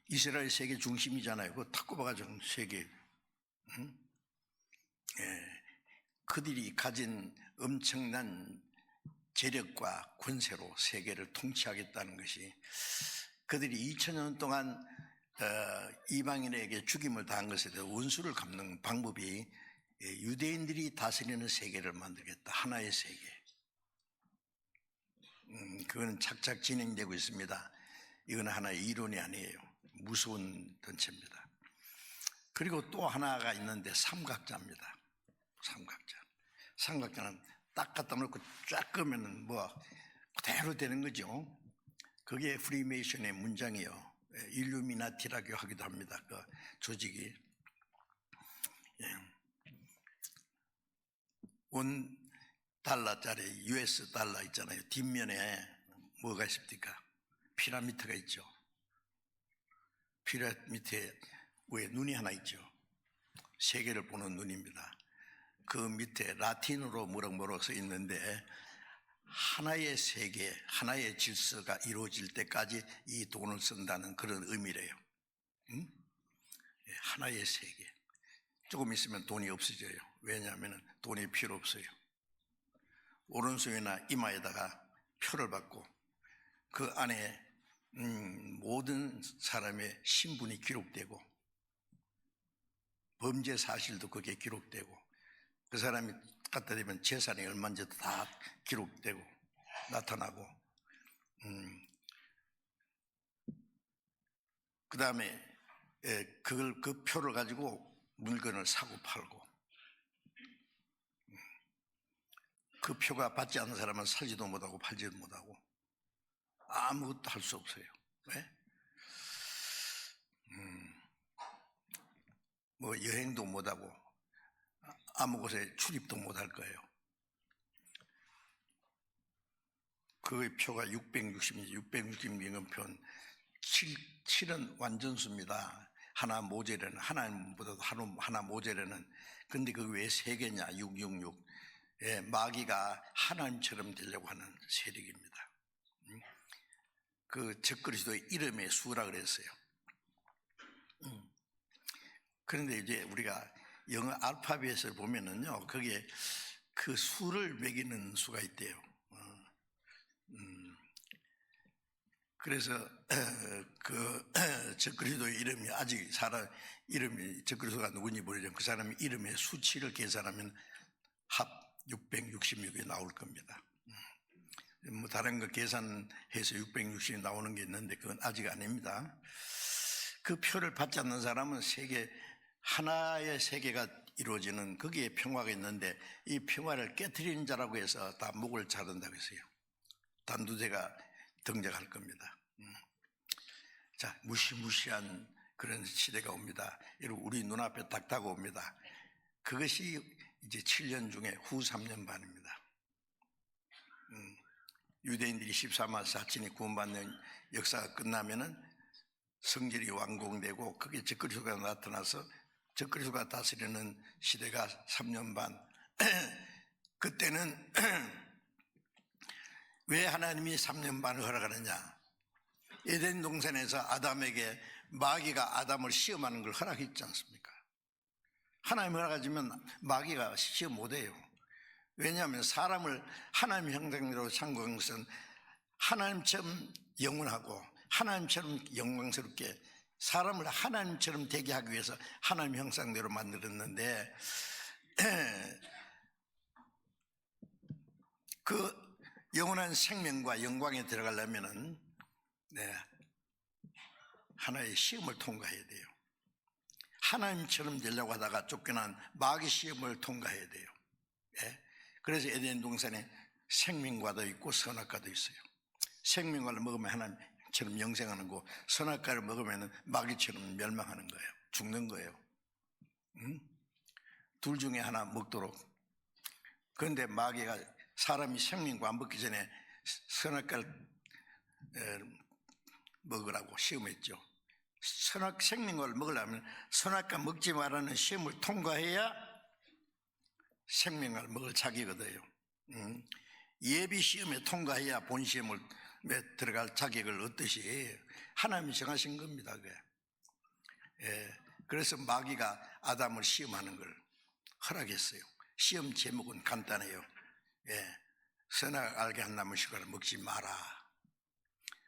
이스라엘 세계 중심이잖아요. 그거 탁 꼽아가지고 세계. 그들이 가진 엄청난 재력과 권세로 세계를 통치하겠다는 것이, 그들이 2000년 동안 이방인에게 죽임을 당한 것에 대해 원수를 갚는 방법이 유대인들이 다스리는 세계를 만들겠다. 하나의 세계. 그거는 착착 진행되고 있습니다. 이건 하나의 이론이 아니에요. 무서운 전체입니다. 그리고 또 하나가 있는데 삼각자입니다. 삼각자는 딱 갖다 놓고 쫙 끄면은 뭐 그대로 되는 거죠. 그게 프리메이션의 문장이에요. 일루미나티라고 하기도 합니다. 그 조직이. $1짜리 US 달러 있잖아요. 뒷면에 뭐가 있습니까? 피라미드가 있죠. 피라미드에 위에 눈이 하나 있죠. 세계를 보는 눈입니다. 그 밑에 라틴어로 뭐라고 써 있는데 하나의 세계, 하나의 질서가 이루어질 때까지 이 돈을 쓴다는 그런 의미래요. 하나의 세계. 조금 있으면 돈이 없어져요. 왜냐하면 돈이 필요 없어요. 오른손이나 이마에다가 표를 받고 그 안에 모든 사람의 신분이 기록되고 범죄 사실도 거기에 기록되고 그 사람이 갖다 대면 재산이 얼마인지도 다 기록되고 나타나고, 그 다음에 그 표를 가지고 물건을 사고 팔고, 그 표가 받지 않는 사람은 사지도 못하고 팔지도 못하고 아무것도 할 수 없어요. 왜? 뭐 여행도 못하고 아무 곳에 출입도 못할 거예요. 그 표가 660명 표는 7은 완전수입니다. 하나 모자라는, 하나보다도 하나 모자라는. 근데 그게 왜 3개냐? 666. 마귀가 하나님처럼 되려고 하는 세력입니다. 그 적그리스도의 이름의 수라 그랬어요. 그런데 이제 우리가 영어 알파벳을 보면은요, 거기에 그 수를 매기는 수가 있대요. 그래서 그 적그리스도의 이름이 아직 이름이 적그리스도가 누군지 모르지만 그 사람의 이름의 수치를 계산하면 합 666이 나올 겁니다. 뭐 다른 거 계산해서 660이 나오는 게 있는데 그건 아직 아닙니다. 그 표를 받지 않는 사람은 하나의 세계가 이루어지는 거기에 평화가 있는데 이 평화를 깨트리는 자라고 해서 다 목을 자른다고 했어요. 단두대가 등장할 겁니다. 자, 무시무시한 그런 시대가 옵니다. 여러분, 우리 눈앞에 딱 다가옵니다. 그것이 이제 7년 중에 후 3년 반입니다. 유대인들이 14만 4천이 구원받는 역사가 끝나면은 성전이 완공되고 그게 적그리스도가 나타나서 적그리스도가 다스리는 시대가 3년 반. 그때는 왜 하나님이 3년 반을 허락하느냐? 에덴 동산에서 아담에게 마귀가 아담을 시험하는 걸 허락했지 않습니까? 하나님 허락하지만 마귀가 시험 못해요. 왜냐하면 사람을 하나님 형상대로 창조한 것은 하나님처럼 영원하고 하나님처럼 영광스럽게 사람을 하나님처럼 되게 하기 위해서 하나님 형상대로 만들었는데 그 영원한 생명과 영광에 들어가려면은 하나의 시험을 통과해야 돼요. 하나님처럼 되려고 하다가 쫓겨난 마귀 시험을 통과해야 돼요. 그래서 에덴 동산에 생명과도 있고 선악과도 있어요. 생명과를 먹으면 하나님처럼 영생하는 거고, 선악과를 먹으면 마귀처럼 멸망하는 거예요. 죽는 거예요. 둘 중에 하나 먹도록. 그런데 마귀가 사람이 생명과 안 먹기 전에 선악과를 먹으라고 시험했죠. 생명과를 먹으려면 선악과 먹지 말라는 시험을 통과해야 생명과를 먹을 자격이 얻어요. 예비 시험에 통과해야 본 시험을 들어갈 자격을 얻듯이 하나님이 정하신 겁니다. 그래서 마귀가 아담을 시험하는 걸 허락했어요. 시험 제목은 간단해요. 선악 알게 한 나무 실과를 먹지 마라.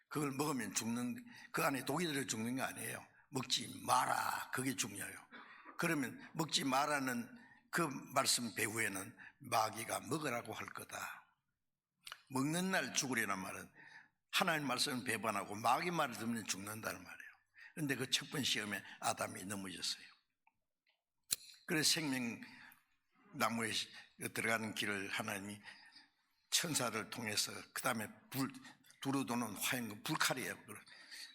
그걸 먹으면 죽는, 그 안에 독이 들어 죽는 거 아니에요. 먹지 마라. 그게 중요해요. 그러면 먹지 마라는 그 말씀 배후에는 마귀가 먹으라고 할 거다. 먹는 날 죽으리란 말은 하나님 말씀을 배반하고 마귀 말을 듣으면 죽는다는 말이에요. 그런데 그 첫 번째 시험에 아담이 넘어졌어요. 그래서 생명나무에 들어가는 길을 하나님이 천사를 통해서, 그 다음에 두루 도는 화염과 불칼이에요.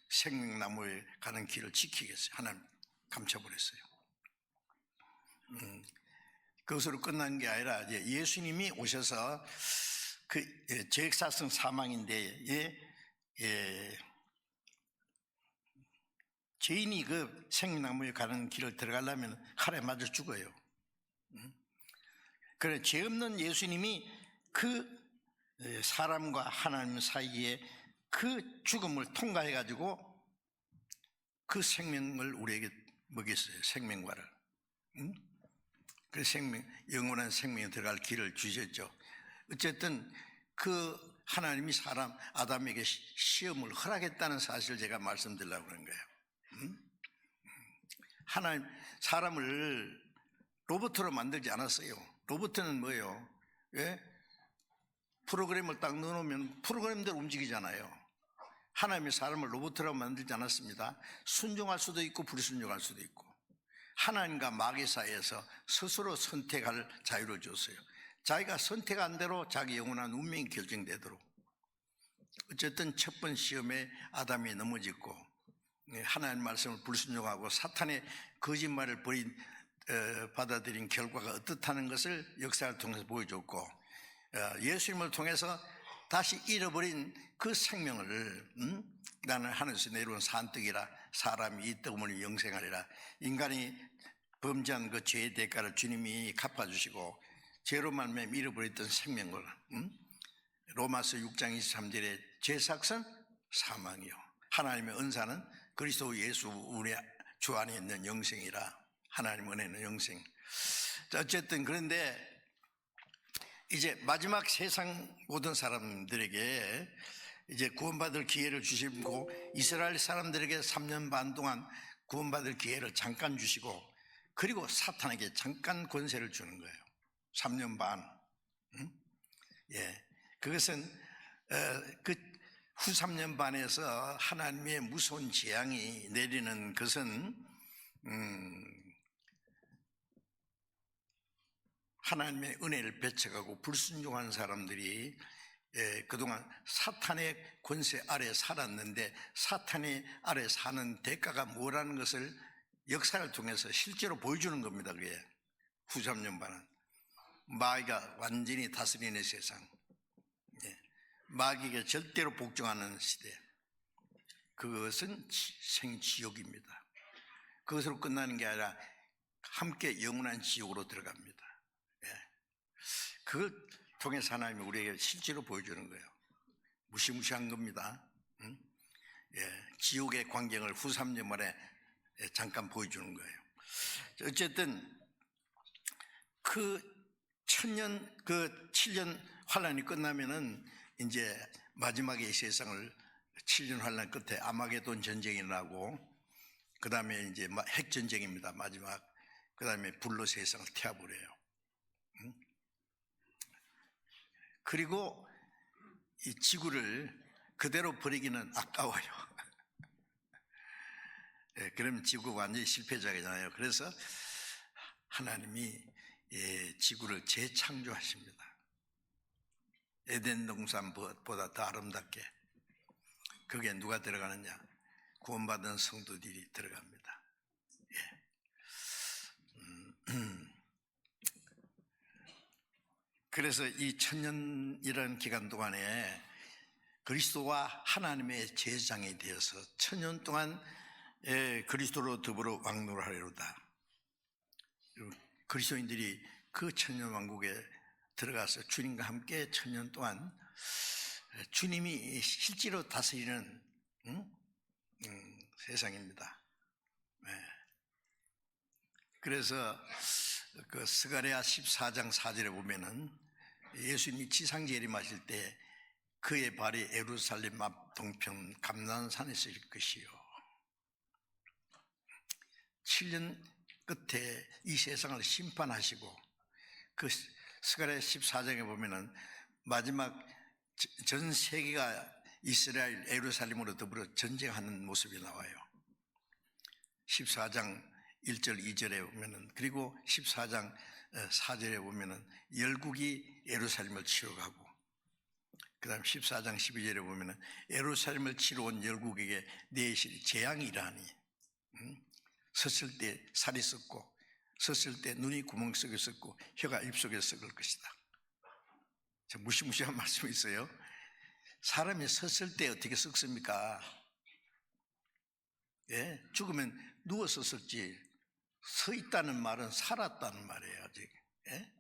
생명나무에 가는 길을 지키겠어요. 하나님 감춰버렸어요. 그것으로 끝난 게 아니라 예수님이 오셔서 그 죄악사성 사망인데 죄인이 그 생명나무에 가는 길을 들어가려면 칼에 맞아 죽어요. 그래, 죄 없는 예수님이 그 사람과 하나님 사이에 그 죽음을 통과해 가지고 그 생명을 우리에게 먹였어요. 생명과를. 그 영원한 생명에 들어갈 길을 주셨죠. 어쨌든 그 하나님이 아담에게 시험을 허락했다는 사실을 제가 말씀드리려고 그런 거예요. 하나님 사람을 로봇으로 만들지 않았어요. 로봇은 뭐예요? 프로그램을 딱 넣어놓으면 프로그램대로 움직이잖아요. 하나님이 사람을 로봇으로 만들지 않았습니다. 순종할 수도 있고 불순종할 수도 있고, 하나님과 마귀 사이에서 스스로 선택할 자유를 줬어요. 자기가 선택한 대로 자기 영원한 운명이 결정되도록. 어쨌든 첫 번째 시험에 아담이 넘어졌고, 하나님 말씀을 불순종하고 사탄의 거짓말을 받아들인 결과가 어떻다는 것을 역사를 통해서 보여줬고, 예수님을 통해서 다시 잃어버린 그 생명을 나는 하늘에서 내려온 산떡이라 사람이 이 떡으로 영생하리라. 인간이 범죄한 그 죄의 대가를 주님이 갚아주시고 죄로 말미암아 잃어버렸던 생명을, 로마서 6장 23절에 죄삭은 사망이요 하나님의 은사는 그리스도 예수 우리 주 안에 있는 영생이라. 하나님 은혜는 영생. 어쨌든 그런데 이제 마지막 세상 모든 사람들에게 이제 구원받을 기회를 주시고, 이스라엘 사람들에게 3년 반 동안 구원받을 기회를 잠깐 주시고, 그리고 사탄에게 잠깐 권세를 주는 거예요. 3년 반. 그것은 그 후 3년 반에서 하나님의 무서운 재앙이 내리는 것은 하나님의 은혜를 배척하고 불순종한 사람들이 그동안 사탄의 권세 아래 살았는데, 사탄의 아래 사는 대가가 뭐라는 것을 역사를 통해서 실제로 보여주는 겁니다. 그게 후 3년 반은 마귀가 완전히 다스리는 세상, 마귀에게 절대로 복종하는 시대, 그것은 생지옥입니다. 그것으로 끝나는 게 아니라 함께 영원한 지옥으로 들어갑니다. 그걸 통해서 하나님이 우리에게 실제로 보여주는 거예요. 무시무시한 겁니다. 지옥의 광경을 후 3년 만에 잠깐 보여주는 거예요. 어쨌든 그 7년 환란이 끝나면은 이제 마지막에 이 세상을 7년 환란 끝에 아마게돈 전쟁이 일어나고, 그 다음에 이제 핵전쟁입니다. 마지막. 그 다음에 불로 세상을 태워버려요. 그리고 이 지구를 그대로 버리기는 아까워요. 예, 그러면 지구가 완전히 실패작이잖아요. 그래서 하나님이 지구를 재창조하십니다. 에덴 동산보다 더 아름답게. 거기에 누가 들어가느냐? 구원받은 성도들이 들어갑니다. 그래서 이 천년이라는 기간 동안에 그리스도와 하나님의 제사장이 되어서 천년 동안 그리스도로 더불어 왕노를 하려다. 그리스도인들이 그 천년 왕국에 들어가서 주님과 함께 천년 동안 주님이 실제로 다스리는 세상입니다. 그래서 그 스가랴 14장 4절에 보면은 예수님이 지상 재림하실 때 그의 발이 예루살렘 앞 동편 감난산에 있을 것이요. 7년 끝에 이 세상을 심판하시고, 그 스가랴 14장에 보면은 마지막 전 세계가 이스라엘 예루살렘으로 더불어 전쟁하는 모습이 나와요. 14장 1절 2절에 보면은, 그리고 14장 4절에 보면은 열국이 예루살렘을 치러 가고, 그 다음 14장 12절에 보면은 예루살렘을 치러 온 열국에게 내실 재앙이 일어나니, 섰을 때 살이 썩고 섰을 때 눈이 구멍 속에 썩고 혀가 입속에 썩을 것이다. 무시무시한 말씀이 있어요. 사람이 섰을 때 어떻게 썩습니까? 예? 죽으면 누워 섰을지, 서 있다는 말은 살았다는 말이에요, 아직. 예?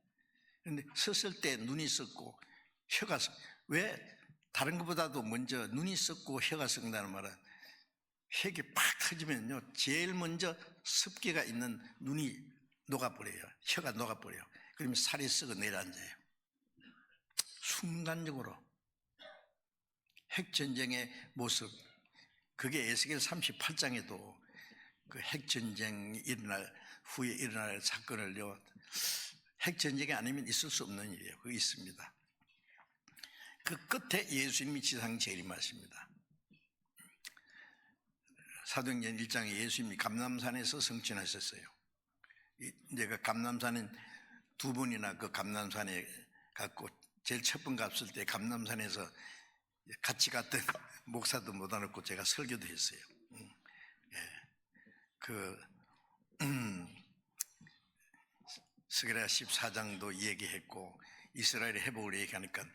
그런데 섰을 때 눈이 썩고 혀가 왜 다른 것보다도 먼저 눈이 썩고 혀가 썩는다는 말은, 혀가 팍 터지면요, 제일 먼저 습기가 있는 눈이 녹아버려요. 혀가 녹아버려요. 그러면 살이 썩어 내려앉아요. 순간적으로. 핵전쟁의 모습, 그게 에스겔 38장에도 그 핵전쟁이 일어날 후에 일어날 사건을요, 핵전쟁이 아니면 있을 수 없는 일이에요. 그게 있습니다. 그 끝에 예수님이 지상 재림하십니다. 사도행전 1장에 예수님이 감람산에서 성취하셨어요. 이제 그 감람산은 두 번이나 그 감람산에 갔고, 제일 첫 번 갔을 때 감람산에서 같이 갔던 목사도 못 알았고 제가 설교도 했어요. 스가랴 14장도 얘기했고 이스라엘의 회복을 얘기하니까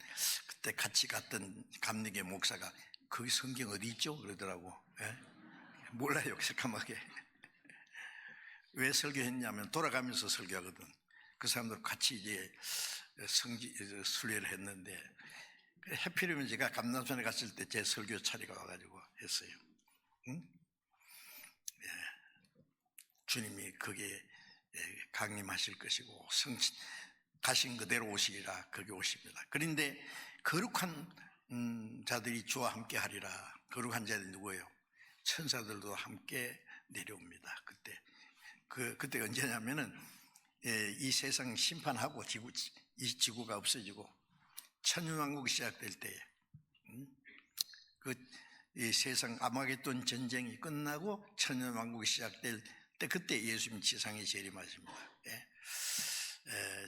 그때 같이 갔던 감리교 목사가 거기 성경 어디 있죠? 그러더라고. 몰라요, 새까맣게. 왜 설교했냐면 돌아가면서 설교하거든. 그 사람들 같이 이제 순례를 했는데, 해피리면 제가 감남산에 갔을 때 제 설교 차례가 와가지고 했어요. 주님이 거기에 강림하실 것이고 가신 그대로 오시리라. 거기 오십니다. 그런데 거룩한 자들이 주와 함께 하리라. 거룩한 자들이 누구예요? 천사들도 함께 내려옵니다. 그때 언제냐면은 이 세상 심판하고 이 지구가 없어지고 천년왕국이 시작될 때에, 이 세상 아마겟돈 전쟁이 끝나고 천년왕국이 시작될 때, 그때 예수님 지상에 재림하십니다.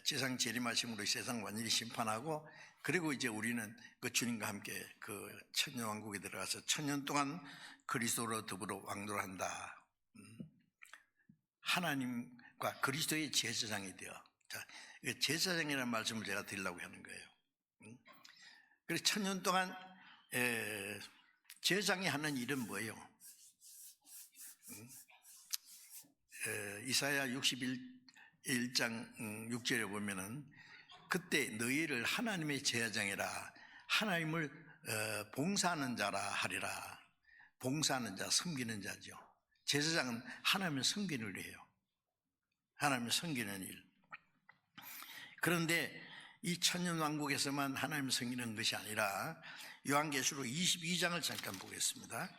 지상 재림하심으로 이 세상 완전히 심판하고, 그리고 이제 우리는 그 주님과 함께 그 천년왕국에 들어가서 천년 동안 그리스도로 더불어 왕노를 한다. 하나님과 그리스도의 제사장이 되어. 자, 제사장이라는 말씀을 제가 드리려고 하는 거예요. 그래서 천년 동안 제사장이 하는 일은 뭐예요? 이사야 61장 6절에 보면은, 그때 너희를 하나님의 제사장이라, 하나님을 봉사하는 자라 하리라. 봉사하는 자, 섬기는 자죠. 제사장은 하나님을 섬기는 일이에요. 하나님을 섬기는 일. 그런데 이 천년왕국에서만 하나님을 섬기는 것이 아니라 요한계시록 22장을 잠깐 보겠습니다.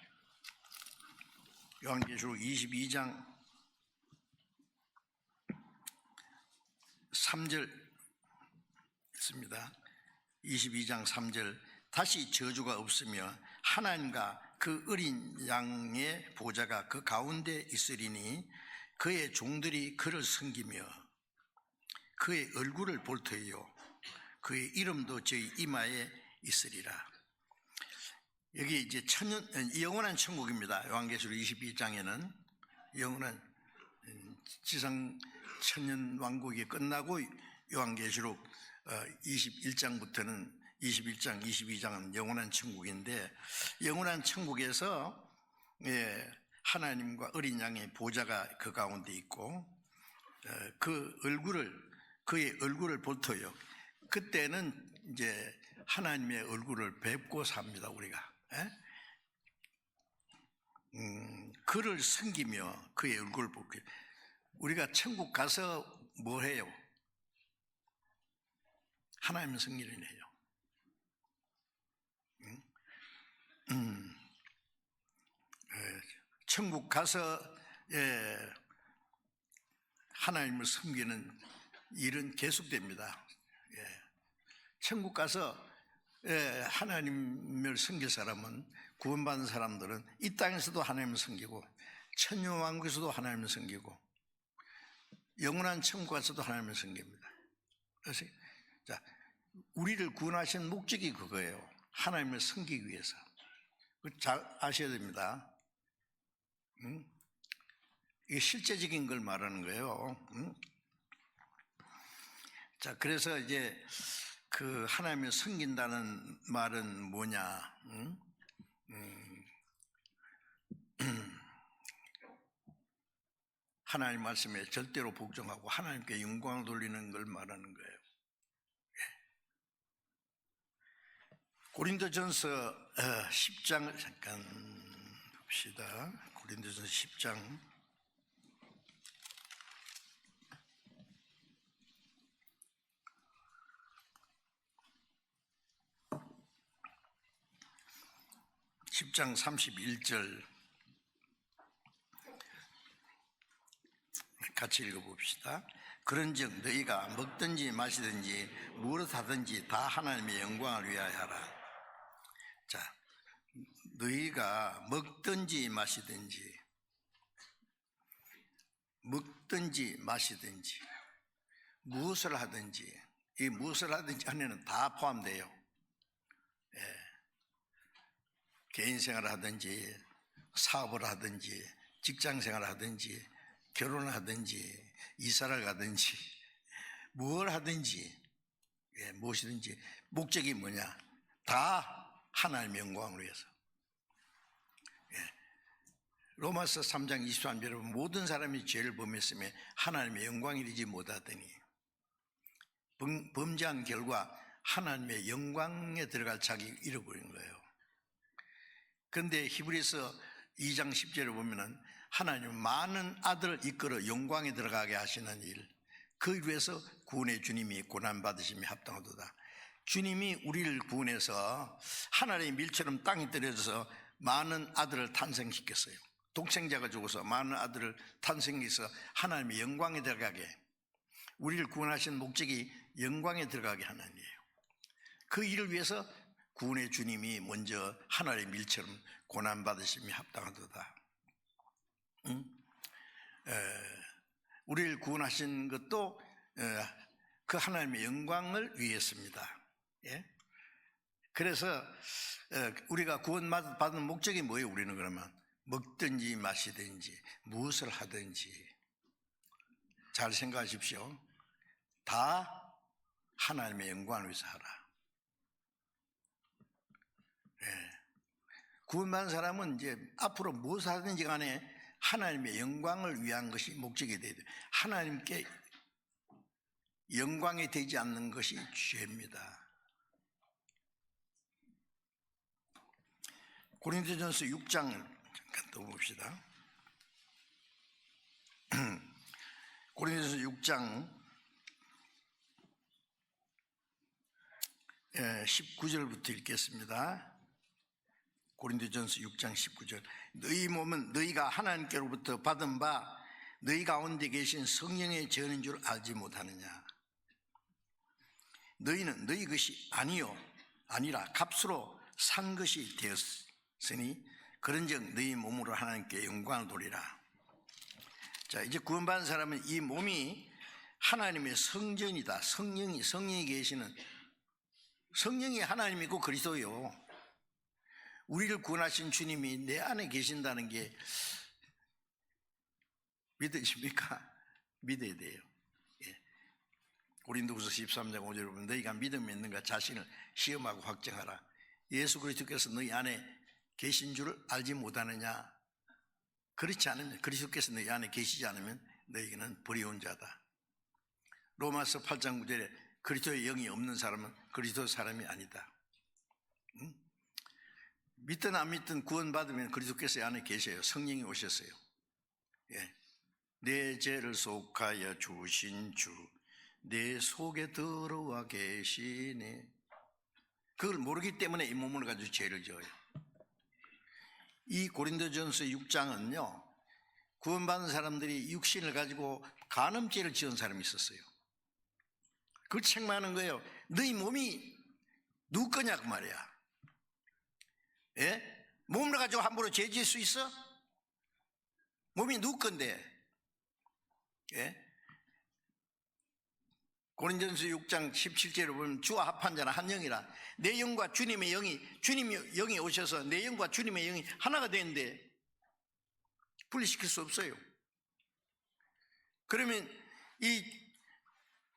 요한계시록 22장 3절 있습니다. 22장 3절 다시 저주가 없으며 하나님과 그 어린 양의 보좌가 그 가운데 있으리니 그의 종들이 그를 섬기며 그의 얼굴을 볼 터이요 그의 이름도 저희 이마에 있으리라. 여기 이제 영원한 천국입니다. 요한계시록 22장에는 영원한 지상 천년 왕국이 끝나고 요한계시록 21장부터는 21장, 22장은 영원한 천국인데, 영원한 천국에서 하나님과 어린 양의 보좌가 그 가운데 있고 그의 얼굴을 볼 터요. 그때는 이제 하나님의 얼굴을 뵙고 삽니다. 우리가 그를 섬기며 그의 얼굴을 보고, 우리가 천국 가서 뭐 해요? 하나님을 섬기는 해요. 천국 가서 하나님을 섬기는 일은 계속됩니다. 천국 가서 하나님을 섬길 사람은, 구원받은 사람들은 이 땅에서도 하나님을 섬기고 천년왕국에서도 하나님을 섬기고 영원한 천국 가서도 하나님을 섬깁니다. 그래서 자, 우리를 구원하신 목적이 그거예요. 하나님을 섬기기 위해서. 잘 아셔야 됩니다. 이게 실제적인 걸 말하는 거예요. 자, 그래서 이제 그 하나님을 섬긴다는 말은 뭐냐? 하나님 말씀에 절대로 복종하고 하나님께 영광을 돌리는 걸 말하는 거예요. 고린도전서 10장 잠깐 봅시다. 고린도전서 10장 10장 31절 같이 읽어봅시다. 그런즉 너희가 먹든지 마시든지 무엇 하든지 다 하나님의 영광을 위하여 하라. 자, 너희가 먹든지 마시든지 무엇을 하든지, 이 무엇을 하든지 안에는 다 포함돼요. 개인 생활을 하든지 사업을 하든지 직장 생활을 하든지 결혼을 하든지 이사를 가든지 뭘 하든지 무엇이든지 목적이 뭐냐? 다 하나님의 영광을 위해서. 로마서 3장 23절에 모든 사람이 죄를 범했으며 하나님의 영광을 이루지 못하더니 범죄한 결과 하나님의 영광에 들어갈 자격을 잃어버린 거예요. 그런데 히브리서 2장 10절에 보면은 하나님은 많은 아들을 이끌어 영광에 들어가게 하시는 일, 그 위해서 구원의 주님이 고난받으심이 합당하도다. 주님이 우리를 구원해서 하나님의 밀처럼 땅에 떨어져서 많은 아들을 탄생시켰어요. 독생자가 죽어서 많은 아들을 탄생해서 하나님의 영광에 들어가게, 우리를 구원하신 목적이 영광에 들어가게 하는 일이에요. 그 일을 위해서 구원의 주님이 먼저 하나님의 밀처럼 고난받으심이 합당하도다. 우리를 구원하신 것도 그 하나님의 영광을 위해서입니다. 그래서 우리가 구원받은 목적이 뭐예요? 우리는 그러면 먹든지 마시든지 무엇을 하든지 잘 생각하십시오. 다 하나님의 영광을 위해서 하라. 구원받은 사람은 이제 앞으로 무엇을 하든지 간에 하나님의 영광을 위한 것이 목적이 돼야 돼요. 하나님께 영광이 되지 않는 것이 죄입니다. 고린도전서 6장 잠깐 또 봅시다. 고린도전서 6장 19절부터 읽겠습니다. 고린도전서 6장 19절. 너희 몸은 너희가 하나님께로부터 받은 바 너희 가운데 계신 성령의 전인 줄 알지 못하느냐. 너희는 너희 것이 아니라 값으로 산 것이 되었으니 그런즉 너희 몸으로 하나님께 영광을 돌리라. 자, 이제 구원받은 사람은 이 몸이 하나님의 성전이다. 성령이 계시는, 성령이 하나님이고 그리스도요. 우리를 구원하신 주님이 내 안에 계신다는 게 믿으십니까? 믿어야 돼요. 예. 고린도후서 13장 5절에 보면 너희가 믿음이 있는가 자신을 시험하고 확정하라. 예수 그리스도께서 너희 안에 계신 줄을 알지 못하느냐? 그렇지 않으면, 그리스도께서 너희 안에 계시지 않으면 너희는 버리운 자다. 로마서 8장 9절에 그리스도의 영이 없는 사람은 그리스도 사람이 아니다. 믿든 안 믿든 구원받으면 그리스도께서 안에 계셔요. 성령이 오셨어요. 예. 내 죄를 속하여 주신 주, 내 속에 들어와 계시네. 그걸 모르기 때문에 이 몸을 가지고 죄를 지어요. 이 고린도전서 6장은요, 구원받은 사람들이 육신을 가지고 간음죄를 지은 사람이 있었어요. 그걸 책망하는 거예요. 너희 몸이 누구 거냐 그 말이야. 예? 몸을 가지고 함부로 죄 지을 수 있어? 몸이 누구 건데? 예? 고린도전서 6장 17절에 보면 주와 합한 자는 한 영이라. 내 영과 주님의 영이 오셔서 내 영과 주님의 영이 하나가 되는데 분리시킬 수 없어요. 그러면 이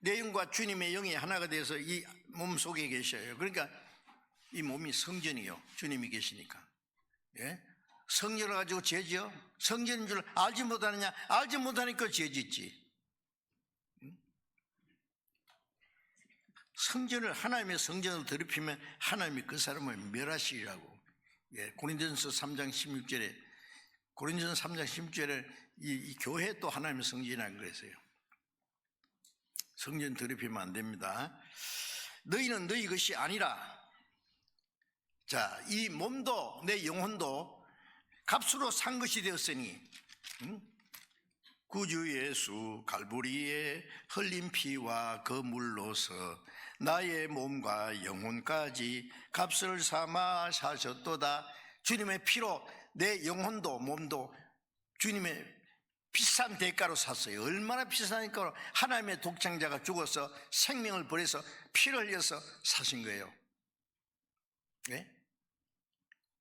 내 영과 주님의 영이 하나가 돼서 이 몸 속에 계셔요. 그러니까 이 몸이 성전이요. 주님이 계시니까. 예? 성전을 가지고 죄 지어? 성전인 줄 알지 못하느냐? 알지 못하니까 죄 짓지. 성전을, 하나님의 성전을 더럽히면 하나님이 그 사람을 멸하시리라고. 예, 고린도전서 3장 16절에, 고린도전서 3장 16절에 이 교회 또 하나님의 성전이라는 그랬어요. 성전 더럽히면 안 됩니다. 너희는 너희 것이 아니라, 자, 이 몸도 내 영혼도 값으로 산 것이 되었으니, 구주 예수 갈보리에 흘린 피와 그 물로서 나의 몸과 영혼까지 값을 삼아 사셨도다. 주님의 피로 내 영혼도 몸도 주님의 비싼 대가로 샀어요. 얼마나 비싼 대가로. 하나님의 독생자가 죽어서 생명을 버려서 피를 흘려서 사신 거예요. 네?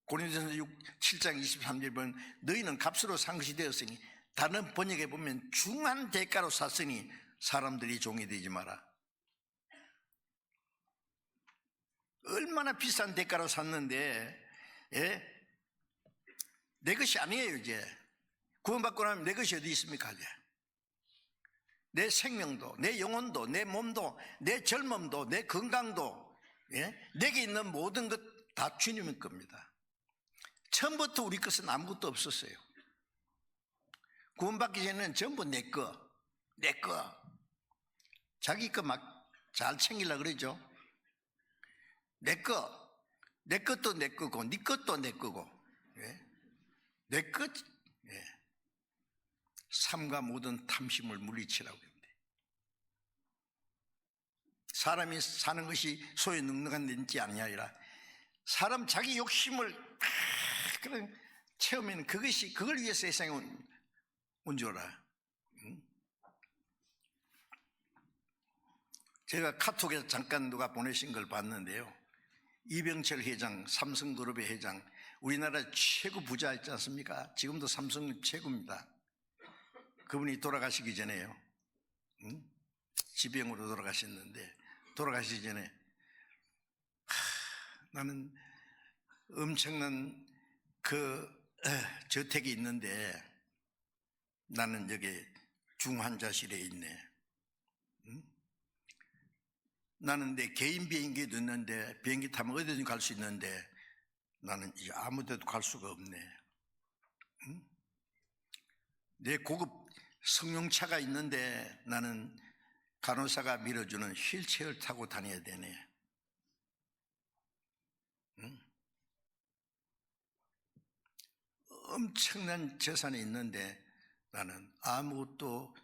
고린도전서 7장 23절 보면 너희는 값으로 산 것이 되었으니, 다른 번역에 보면 중한 대가로 샀으니 사람들이 종이 되지 마라. 얼마나 비싼 대가로 샀는데, 예? 내 것이 아니에요. 이제 구원받고 나면 내 것이 어디 있습니까? 이제 내 생명도, 내 영혼도, 내 몸도, 내 젊음도, 내 건강도, 예? 내게 있는 모든 것 다 주님의 겁니다. 처음부터 우리 것은 아무것도 없었어요. 구원받기 전에는 전부 내 거. 자기 거 막 잘 챙기려고 그러죠. 내 것도 내 거고, 네 것도 내 거고, 예? 내 것, 예. 삶과 모든 탐심을 물리치라고 합니다. 사람이 사는 것이 소에 넉넉한 데인지 아니라 사람 자기 욕심을 그런 체험에는 그걸 위해서 세상에 온 줄 알아. 제가 카톡에서 잠깐 누가 보내신 걸 봤는데요. 이병철 회장, 삼성그룹의 회장, 우리나라 최고 부자 있지 않습니까? 지금도 삼성 최고입니다. 그분이 돌아가시기 전에요. 지병으로 돌아가셨는데, 돌아가시기 전에 나는 엄청난 저택이 있는데 나는 여기 중환자실에 있네. 나는 내 개인 비행기도 있는데 비행기 타면 어디든 갈 수 있는데 나는 이제 아무 데도 갈 수가 없네. 내 고급 승용차가 있는데 나는 간호사가 밀어주는 휠체어를 타고 다녀야 되네. 엄청난 재산이 있는데 나는 아무것도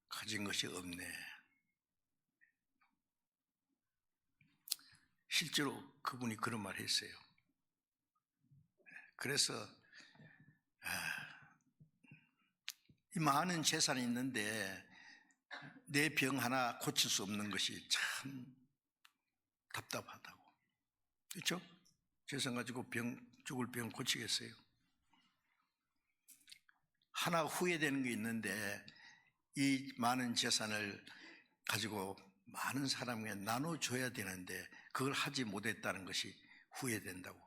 가진 것이 없네. 실제로 그분이 그런 말 했어요. 그래서 이 많은 재산이 있는데 내 병 하나 고칠 수 없는 것이 참 답답하다고. 그렇죠? 재산 가지고 죽을 병 고치겠어요? 하나 후회되는 게 있는데 이 많은 재산을 가지고 많은 사람에게 나눠줘야 되는데 그걸 하지 못했다는 것이 후회된다고.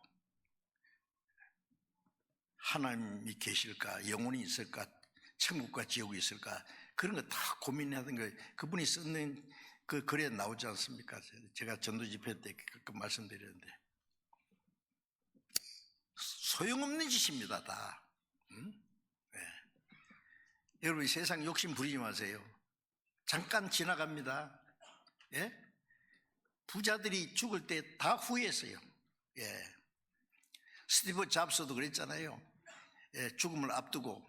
하나님이 계실까? 영혼이 있을까? 천국과 지옥이 있을까? 그런 거 다 고민하던 거 그분이 쓰는 그 글에 나오지 않습니까? 제가 전도 집회 때 그 말씀드렸는데 소용없는 짓입니다 다. 네. 여러분 세상 욕심 부리지 마세요. 잠깐 지나갑니다. 예? 부자들이 죽을 때 다 후회했어요. 예. 스티브 잡스도 그랬잖아요. 예, 죽음을 앞두고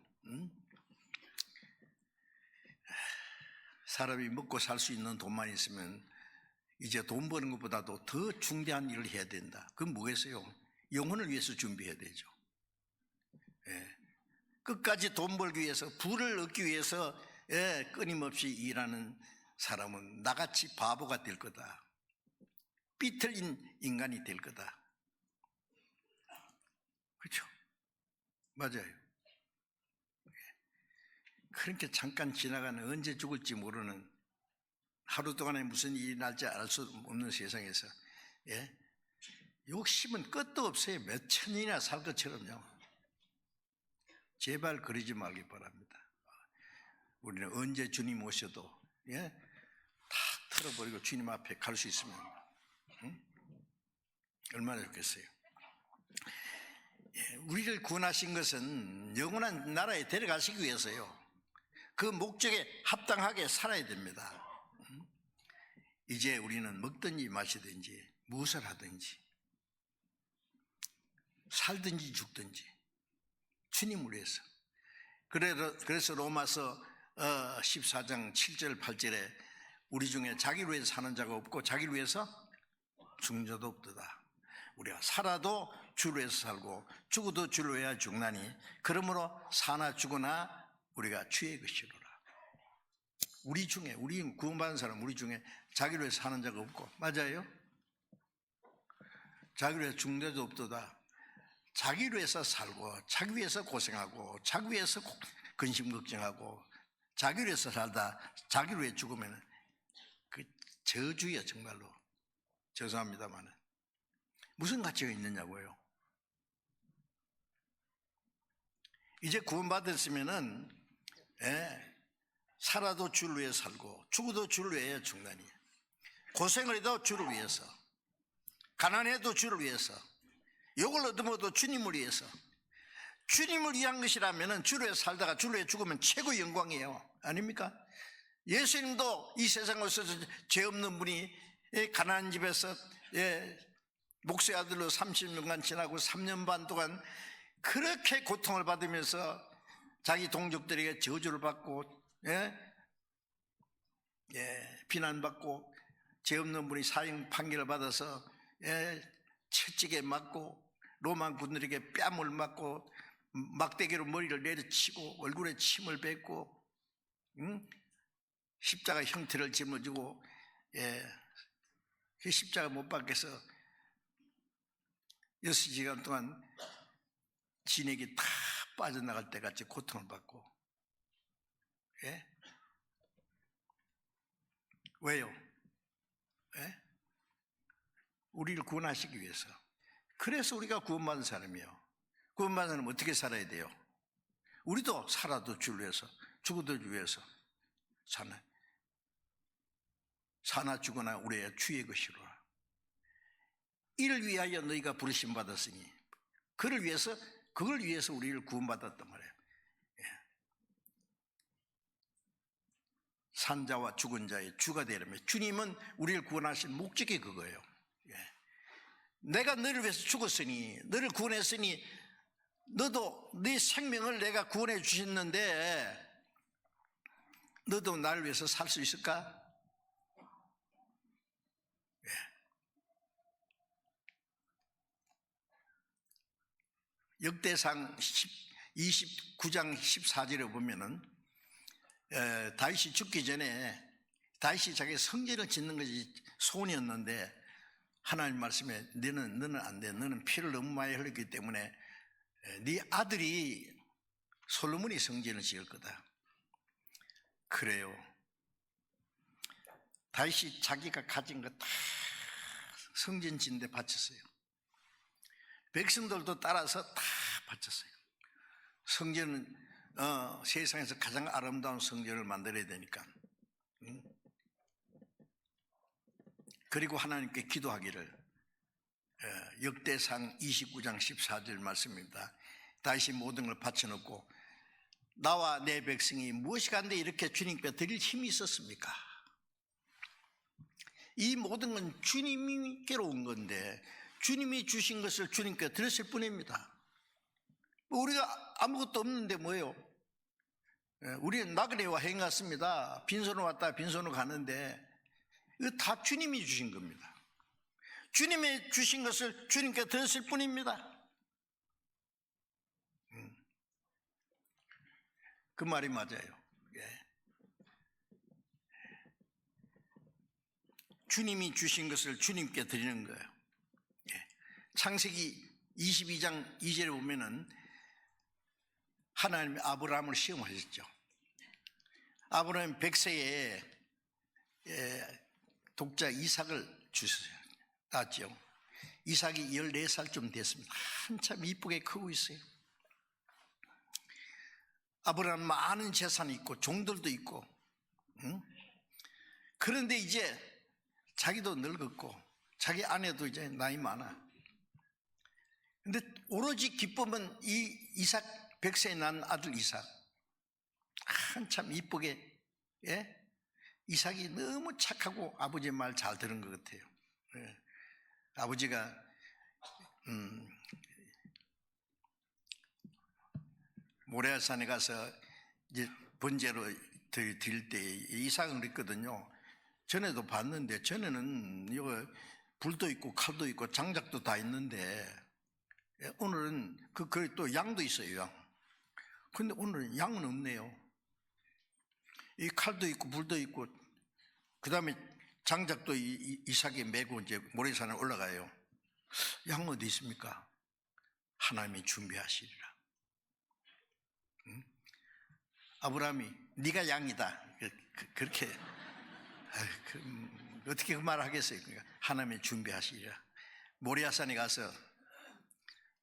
사람이 먹고 살 수 있는 돈만 있으면 이제 돈 버는 것보다도 더 중대한 일을 해야 된다. 그건 뭐겠어요? 영혼을 위해서 준비해야 되죠. 예. 끝까지 돈 벌기 위해서, 부를 얻기 위해서 예, 끊임없이 일하는 사람은 나같이 바보가 될 거다. 삐틀린 인간이 될 거다. 그렇죠? 맞아요. 그렇게 잠깐 지나가는 언제 죽을지 모르는 하루 동안에 무슨 일이 날지 알 수 없는 세상에서 예? 욕심은 끝도 없어요. 몇 천이나 살 것처럼요. 제발 그러지 말기 바랍니다. 우리는 언제 주님 오셔도 예? 다 털어버리고 주님 앞에 갈 수 있으면 얼마나 좋겠어요. 예, 우리를 구원하신 것은 영원한 나라에 데려가시기 위해서요. 그 목적에 합당하게 살아야 됩니다. 이제 우리는 먹든지 마시든지 무엇을 하든지 살든지 죽든지 주님을 위해서. 그래서 로마서 14장 7절 8절에 우리 중에 자기를 위해서 사는 자가 없고 자기를 위해서 죽는 자도 없도다. 우리가 살아도 주를 위해서 살고 죽어도 주를 위하여 죽나니 그러므로 사나 죽으나 우리가 주의 것이로라. 우리 중에, 우리 구원받은 사람 우리 중에 자기를 위해서 사는 자가 없고, 맞아요? 자기를 위해서 죽는 자도 없도다. 자기를 위해서 살고 자기 위해서 고생하고 자기 위해서 근심 걱정하고 자기를 위해서 살다 자기를 위해 죽으면 그 저주야. 정말로 죄송합니다만 무슨 가치가 있느냐고요. 이제 구원받았으면은 살아도 주를 위해 살고 죽어도 주를 위해 죽나니 고생을 해도 주를 위해서 가난해도 주를 위해서 욕을 얻어먹어도 주님을 위해서 주님을 위한 것이라면 주를 위해 살다가 주를 위해 죽으면 최고의 영광이에요. 아닙니까? 예수님도 이 세상에 오셔서 죄 없는 분이 가난한 집에서 목수의 아들로 30년간 지나고 3년 반 동안 그렇게 고통을 받으면서 자기 동족들에게 저주를 받고 비난받고 죄 없는 분이 사형 판결을 받아서 채찍에 맞고 로마 군들에게 뺨을 맞고 막대기로 머리를 내리치고 얼굴에 침을 뱉고 십자가 형태를 짊어지고 그 십자가 못 박혀서 6시간 동안 진액이 다 빠져나갈 때같이 고통을 받고 왜요? 우리를 구원하시기 위해서. 그래서 우리가 구원받은 사람이에요. 구원받은 사람은 어떻게 살아야 돼요? 우리도 살아도 주를 위해서 죽어도 주를 위해서 사나 죽으나 우리의 주의 것이로라. 이를 위하여 너희가 부르심 받았으니 그걸 위해서 우리를 구원받았단 말이에요. 산자와 죽은 자의 주가 되려면 주님은 우리를 구원하신 목적이 그거예요. 내가 너를 위해서 죽었으니 너를 구원했으니 너도 네 생명을 내가 구원해 주셨는데 너도 나를 위해서 살 수 있을까? 역대상 29장 14절에 보면은 다윗이 죽기 전에 다윗이 자기 성전을 짓는 것이 소원이었는데 하나님 말씀에 너는 안 돼. 너는 피를 너무 많이 흘렸기 때문에 네 아들이 솔로몬이 성전을 지을 거다. 그래요. 다윗이 자기가 가진 거 다 성전 짓는데 바쳤어요. 백성들도 따라서 다 바쳤어요. 성전은 세상에서 가장 아름다운 성전을 만들어야 되니까. 그리고 하나님께 기도하기를 역대상 29장 14절 말씀입니다. 다윗이 모든 걸 바쳐놓고 나와 내 백성이 무엇이 간데 이렇게 주님께 드릴 힘이 있었습니까? 이 모든 건 주님께로 온 건데 주님이 주신 것을 주님께 드렸을 뿐입니다. 우리가 아무것도 없는데 뭐예요? 우리는 나그네와 행 같습니다. 빈손으로 왔다 빈손으로 가는데 이거 다 주님이 주신 겁니다. 주님이 주신 것을 주님께 드렸을 뿐입니다. 그 말이 맞아요. 주님이 주신 것을 주님께 드리는 거예요. 창세기 22장 2절에 보면은 하나님이 아브라함을 시험하셨죠. 아브라함 100세에 독자 이삭을 주셨어요. 낳았죠. 이삭이 14살쯤 됐습니다. 한참 이쁘게 크고 있어요. 아브라함 많은 재산이 있고 종들도 있고, 그런데 이제 자기도 늙었고 자기 아내도 이제 나이 많아. 근데 오로지 기쁨은 이 이삭 100세에 난 아들 이삭 한참 이쁘게 이삭이 너무 착하고 아버지 말 잘 들은 것 같아요. 아버지가 모레아산에 가서 이제 번제로 드릴 때 이삭은 그랬거든요. 전에도 봤는데 전에는 이거 불도 있고 칼도 있고 장작도 다 있는데 오늘은 또 양도 있어요. 양. 근데 오늘은 양은 없네요. 이 칼도 있고 불도 있고 그 다음에 장작도 이삭이 메고 이제 모래산에 올라가요. 양 어디 있습니까? 하나님이 준비하시리라. 아브라함이 네가 양이다. 그렇게 어떻게 그 말을 하겠어요? 그러니까 하나님이 준비하시리라. 모리아산에 가서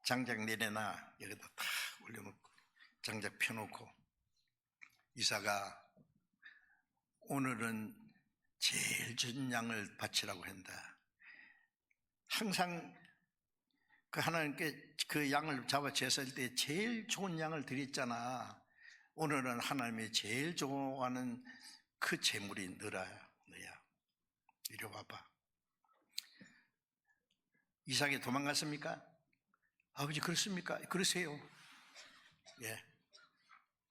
장작 내려놔 여기다 탁 올려놓고 장작 펴놓고 이삭아 오늘은 제일 좋은 양을 바치라고 한다. 항상 그 하나님께 그 양을 잡아 제사할 때 제일 좋은 양을 드렸잖아. 오늘은 하나님이 제일 좋아하는 그 제물이 너야. 이리 와봐. 이삭이 도망갔습니까? 아버지 그렇습니까? 그러세요.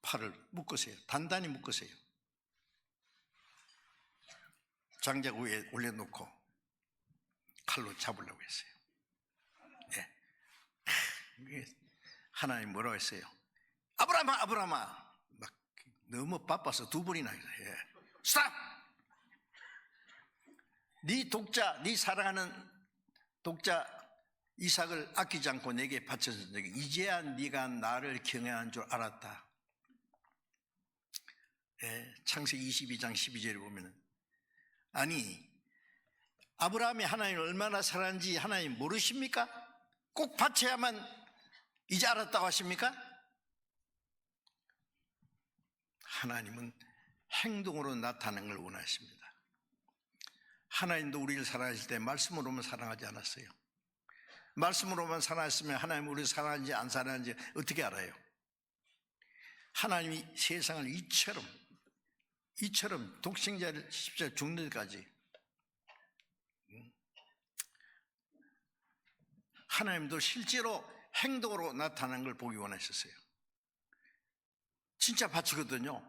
팔을 묶으세요. 단단히 묶으세요. 장작 위에 올려놓고 칼로 잡으려고 했어요. 하나님 뭐라고 했어요? 아브라함아 아브라함아. 막 너무 바빠서 두 번이나 했어요. 스탑! 네 독자, 네 사랑하는 독자 이삭을 아끼지 않고 내게 바쳤으니 이제야 네가 나를 경외한 줄 알았다. 창세기 22장 12절에 보면은 아니 아브라함이 하나님을 얼마나 사랑하는지 하나님 모르십니까? 꼭 바쳐야만 이제 알았다고 하십니까? 하나님은 행동으로 나타나는 걸 원하십니다. 하나님도 우리를 사랑하실 때 말씀으로만 사랑하지 않았어요. 말씀으로만 사랑했으면 하나님 우리를 사랑하는지 안 사랑하는지 어떻게 알아요? 하나님이 세상을 이처럼 독생자를 십자가 죽는 데까지 하나님도 실제로 행동으로 나타나는 걸 보기 원하셨어요. 진짜 바치거든요.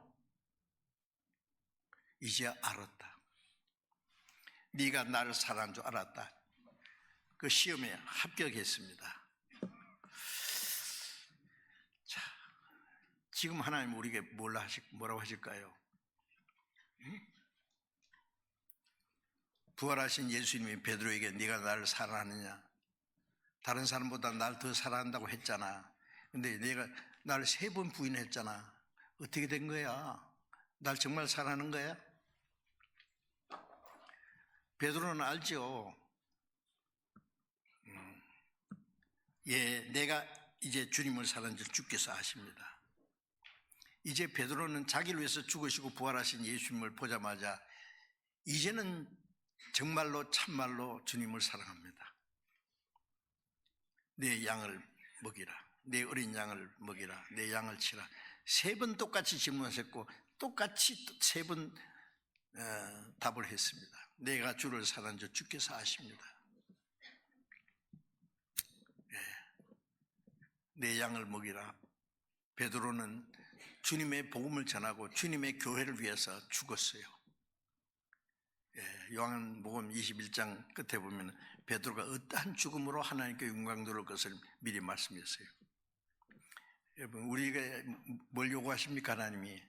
이제 알았다. 네가 나를 사랑한 줄 알았다. 그 시험에 합격했습니다. 지금 하나님 우리에게 뭐라고 하실까요? 부활하신 예수님이 베드로에게 네가 나를 사랑하느냐? 다른 사람보다 나를 더 사랑한다고 했잖아. 근데 내가 나를 3번 부인했잖아. 어떻게 된 거야? 날 정말 사랑하는 거야? 베드로는 알죠. 예, 내가 이제 주님을 사랑한 줄 주께서 아십니다. 이제 베드로는 자기를 위해서 죽으시고 부활하신 예수님을 보자마자 이제는 정말로 참말로 주님을 사랑합니다. 내 양을 먹이라, 내 어린 양을 먹이라, 내 양을 치라. 3번 똑같이 질문하셨고 똑같이 3번 답을 했습니다. 내가 주를 사랑한 줄 주께서 아십니다. 내 양을 먹이라. 베드로는 주님의 복음을 전하고 주님의 교회를 위해서 죽었어요. 요한복음 21장 끝에 보면 베드로가 어떠한 죽음으로 하나님께 영광 돌릴 것을 미리 말씀했어요. 여러분, 우리에게 뭘 요구하십니까? 하나님이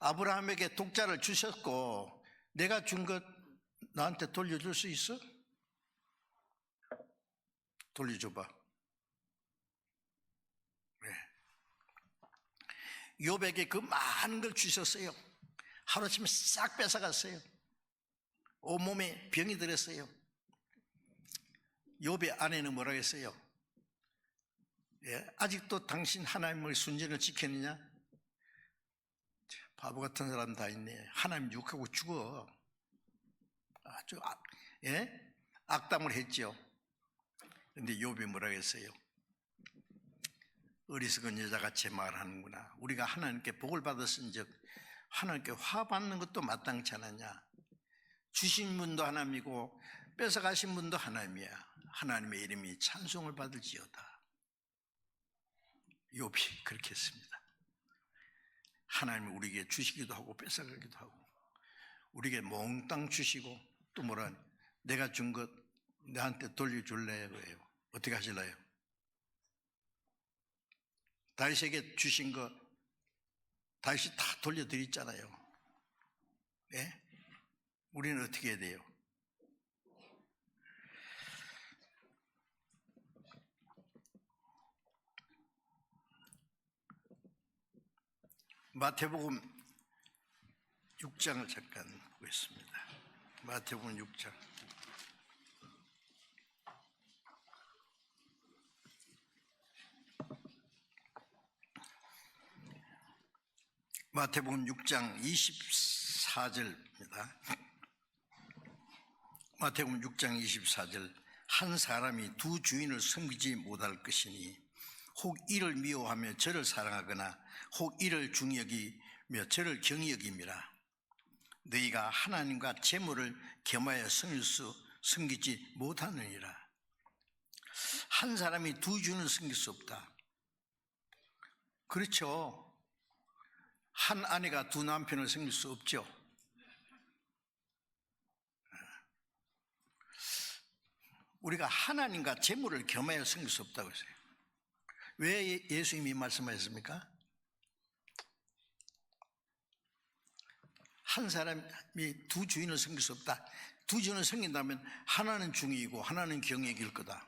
아브라함에게 독자를 주셨고 내가 준 것 나한테 돌려줄 수 있어? 돌려줘봐. 욥에게 그 많은 걸 주셨어요. 하루아침에 싹 뺏어갔어요. 온몸에 병이 들었어요. 욥의 아내는 뭐라고 했어요? 아직도 당신 하나님의 순전을 지켰느냐? 바보 같은 사람 다 있네. 하나님 욕하고 죽어. 아주 악담을 했죠. 그런데 욥이 뭐라고 했어요? 어리석은 여자같이 말하는구나. 우리가 하나님께 복을 받았은 즉 하나님께 화받는 것도 마땅치 않았냐? 주신 분도 하나님이고 뺏어가신 분도 하나님이야. 하나님의 이름이 찬송을 받을지어다. 욥이 그렇게 했습니다. 하나님이 우리에게 주시기도 하고 뺏어가기도 하고 우리에게 몽땅 주시고 또 뭐라 내가 준 것 나한테 돌려줄래요? 어떻게 하실래요? 다윗에게 주신 거 다윗이 다 돌려드렸잖아요. 네? 우리는 어떻게 해야 돼요? 마태복음 6장을 잠깐 보겠습니다. 마태복음 6장. 마태복음 6장 24절입니다. 마태복음 6장 24절. 한 사람이 두 주인을 섬기지 못할 것이니 혹 이를 미워하며 저를 사랑하거나 혹 이를 중여기며 저를 경여김이라. 너희가 하나님과 재물을 겸하여 섬기지 못하느니라. 한 사람이 두 주인을 섬길 수 없다. 그렇죠. 한 아내가 두 남편을 섬길 수 없죠. 우리가 하나님과 재물을 겸하여 섬길 수 없다고 했어요. 왜 예수님이 말씀하셨습니까? 한 사람이 두 주인을 섬길 수 없다. 두 주인을 섬긴다면 하나는 중이고 하나는 경역일 거다.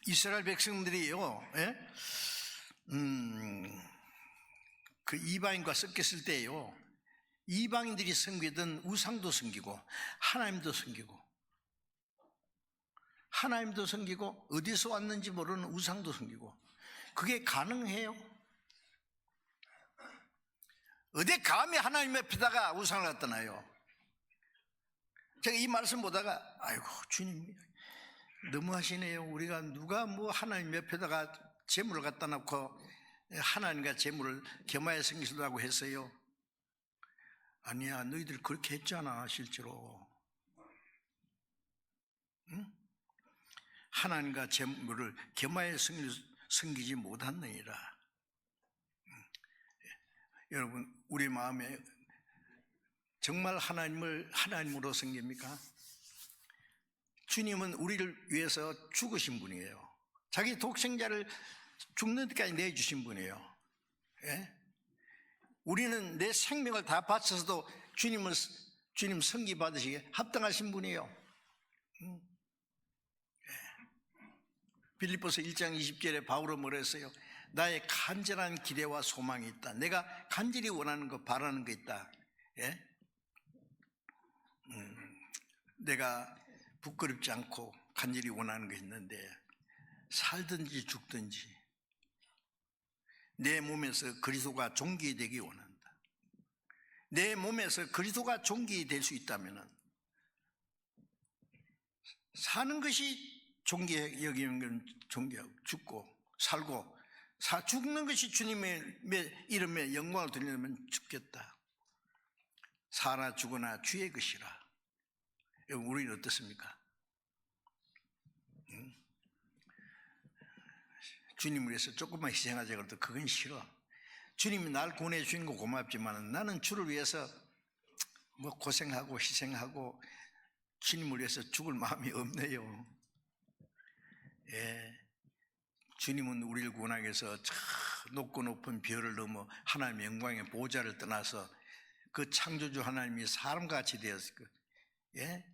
이스라엘 백성들이요, 그 이방인과 섞였을 때요, 이방인들이 섬기던 우상도 섬기고 하나님도 섬기고 어디서 왔는지 모르는 우상도 섬기고. 그게 가능해요? 어디 감히 하나님 옆에다가 우상을 갖다 놔요? 제가 이 말씀 보다가 아이고 주님 너무하시네요. 우리가 누가 뭐 하나님 옆에다가 재물을 갖다 놓고 하나님과 재물을 겸하여 섬기시려고 했어요? 아니야, 너희들 그렇게 했잖아. 실제로 응? 하나님과 재물을 겸하여 섬기지 못하느니라. 여러분, 우리 마음에 정말 하나님을 하나님으로 섬깁니까? 주님은 우리를 위해서 죽으신 분이에요. 자기 독생자를 죽는 데까지 내주신 분이에요. 예? 우리는 내 생명을 다 바쳐서도 주님 성기 받으시기에 합당하신 분이에요. 빌립보서 1장 20절에 바울은 뭐라 했어요? 나의 간절한 기대와 소망이 있다. 내가 간절히 원하는 거, 바라는 거 있다. 예? 내가 부끄럽지 않고 간절히 원하는 거 있는데 살든지 죽든지 내 몸에서 그리스도가 존귀되기 원한다. 내 몸에서 그리스도가 존귀될 수 있다면 사는 것이 존귀 여기는 건 존귀하고 죽고 살고 죽는 것이 주님의 이름에 영광을 돌리려면 죽겠다. 살아 죽으나 주의 것이라. 여러분 우리는 어떻습니까? 주님을 위해서 조금만 희생하자 그래도 그건 싫어. 주님이 날 구원해 주신 거 고맙지만 나는 주를 위해서 뭐 고생하고 희생하고 주님을 위해서 죽을 마음이 없네요. 예, 주님은 우리를 구원하기 위해서 저 높고 높은 별을 넘어 하나님의 영광의 보좌를 떠나서 그 창조주 하나님이 사람같이 되었을 거. 예?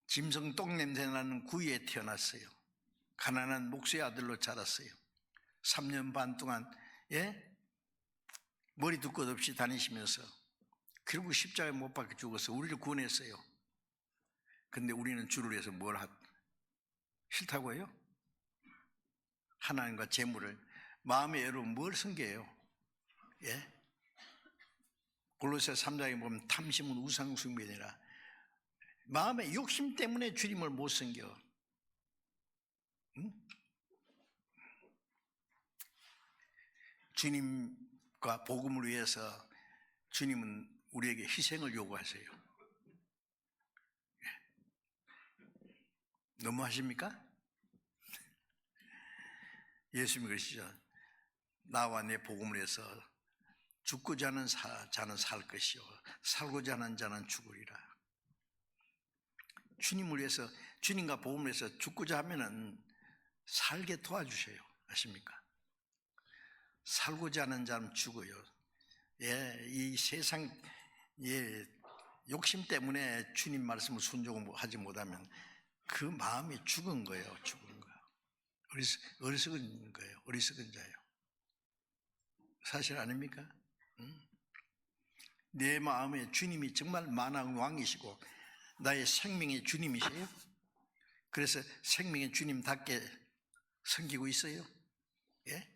짐승 똥냄새 나는 구유에 태어났어요. 가난한 목수의 아들로 자랐어요. 3년 반 동안 머리도 끝 없이 다니시면서 결국 십자가에 못 박혀 죽어서 우리를 구원했어요. 근데 우리는 주를 위해서 싫다고 해요? 하나님과 재물을 마음의 애로 뭘 섬겨요? 예? 골로새 3장에 보면 탐심은 우상 숭배가 아니라 마음의 욕심 때문에 주님을 못 섬겨. 응? 주님과 복음을 위해서 주님은 우리에게 희생을 요구하세요. 너무하십니까? 예수님이 그러시죠. 나와 내 복음을 위해서 죽고자 하는 자는 살 것이요 살고자 하는 자는 죽으리라. 주님을 위해서 주님과 복음을 위해서 죽고자 하면은 살게 도와주셔요. 아십니까? 살고자 하는 자는 죽어요. 예, 이 세상 욕심 때문에 주님 말씀을 순종하지 못하면 그 마음이 죽은 거예요. 죽은 거. 어리석은 거예요. 어리석은 자예요. 사실 아닙니까? 내 마음에 주님이 정말 만왕 왕이시고 나의 생명의 주님이세요. 그래서 생명의 주님답게 섬기고 있어요. 예?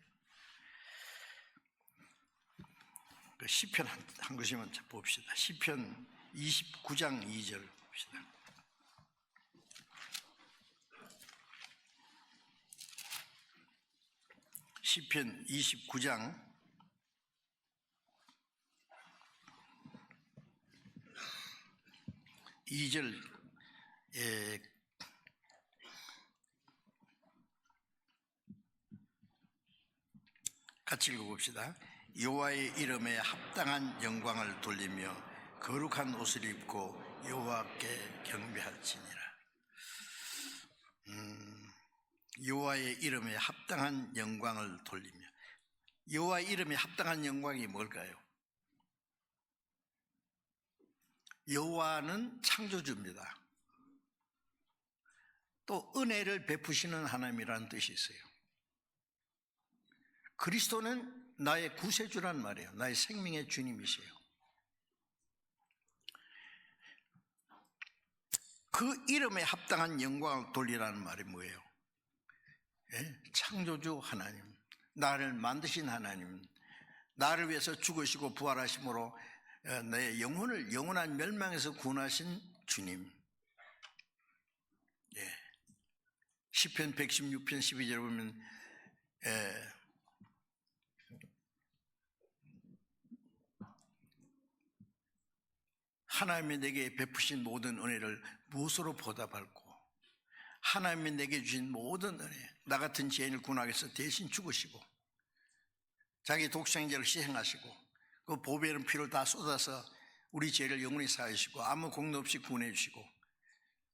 그 시편 한 것이면 봅시다. 시편 29장 2절 봅시다. 시편 29장 2절 같이 읽어봅시다. 여호와의 이름에 합당한 영광을 돌리며 거룩한 옷을 입고 여호와께 경배할지니라. 여호와의 이름에 합당한 영광을 돌리며 여호와의 이름에 합당한 영광이 뭘까요? 여호와는 창조주입니다. 또 은혜를 베푸시는 하나님이라는 뜻이 있어요. 그리스도는 나의 구세주란 말이에요. 나의 생명의 주님이세요. 그 이름에 합당한 영광을 돌리라는 말이 뭐예요? 예? 창조주 하나님, 나를 만드신 하나님, 나를 위해서 죽으시고 부활하심으로 내 영혼을 영원한 멸망에서 구원하신 주님. 예. 시편 116편 12절에 보면 하나님이 내게 베푸신 모든 은혜를 무엇으로 보답할고 하나님이 내게 주신 모든 은혜, 나 같은 죄인을 구원하기 위해서 대신 죽으시고 자기 독생자를 희생하시고 그 보배는 피를 다 쏟아서 우리 죄를 영원히 사하시고 아무 공로 없이 구원해 주시고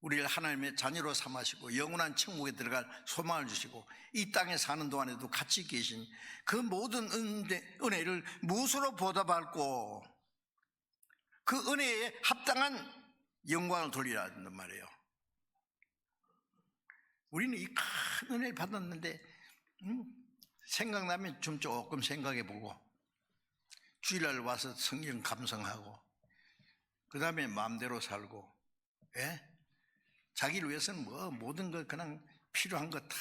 우리를 하나님의 자녀로 삼으시고 영원한 천국에 들어갈 소망을 주시고 이 땅에 사는 동안에도 같이 계신 그 모든 은혜를 무엇으로 보답할고 그 은혜에 합당한 영광을 돌리라 한단 말이에요. 우리는 이 큰 은혜를 받았는데 생각나면 좀 조금 생각해보고 주일날 와서 성경 감상하고 그 다음에 마음대로 살고, 예? 자기를 위해서는 뭐 모든 것 그냥 필요한 거 다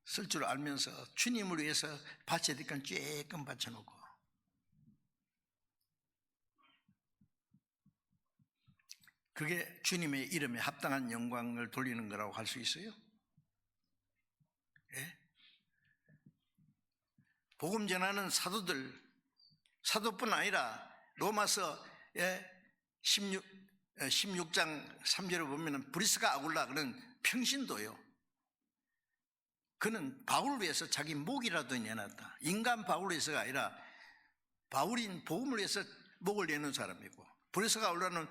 쓸 줄 알면서 주님을 위해서 바쳐야 될 건 쬐끔 바쳐놓고 그게 주님의 이름에 합당한 영광을 돌리는 거라고 할 수 있어요? 예? 복음 전하는 사도뿐 아니라 로마서 16장 3절에 보면 브리스가 아굴라 그런 평신도요. 그는 바울을 위해서 자기 목이라도 내놨다. 인간 바울을 위해서가 아니라 바울인 복음을 위해서 목을 내는 사람이고 브리스가 아굴라는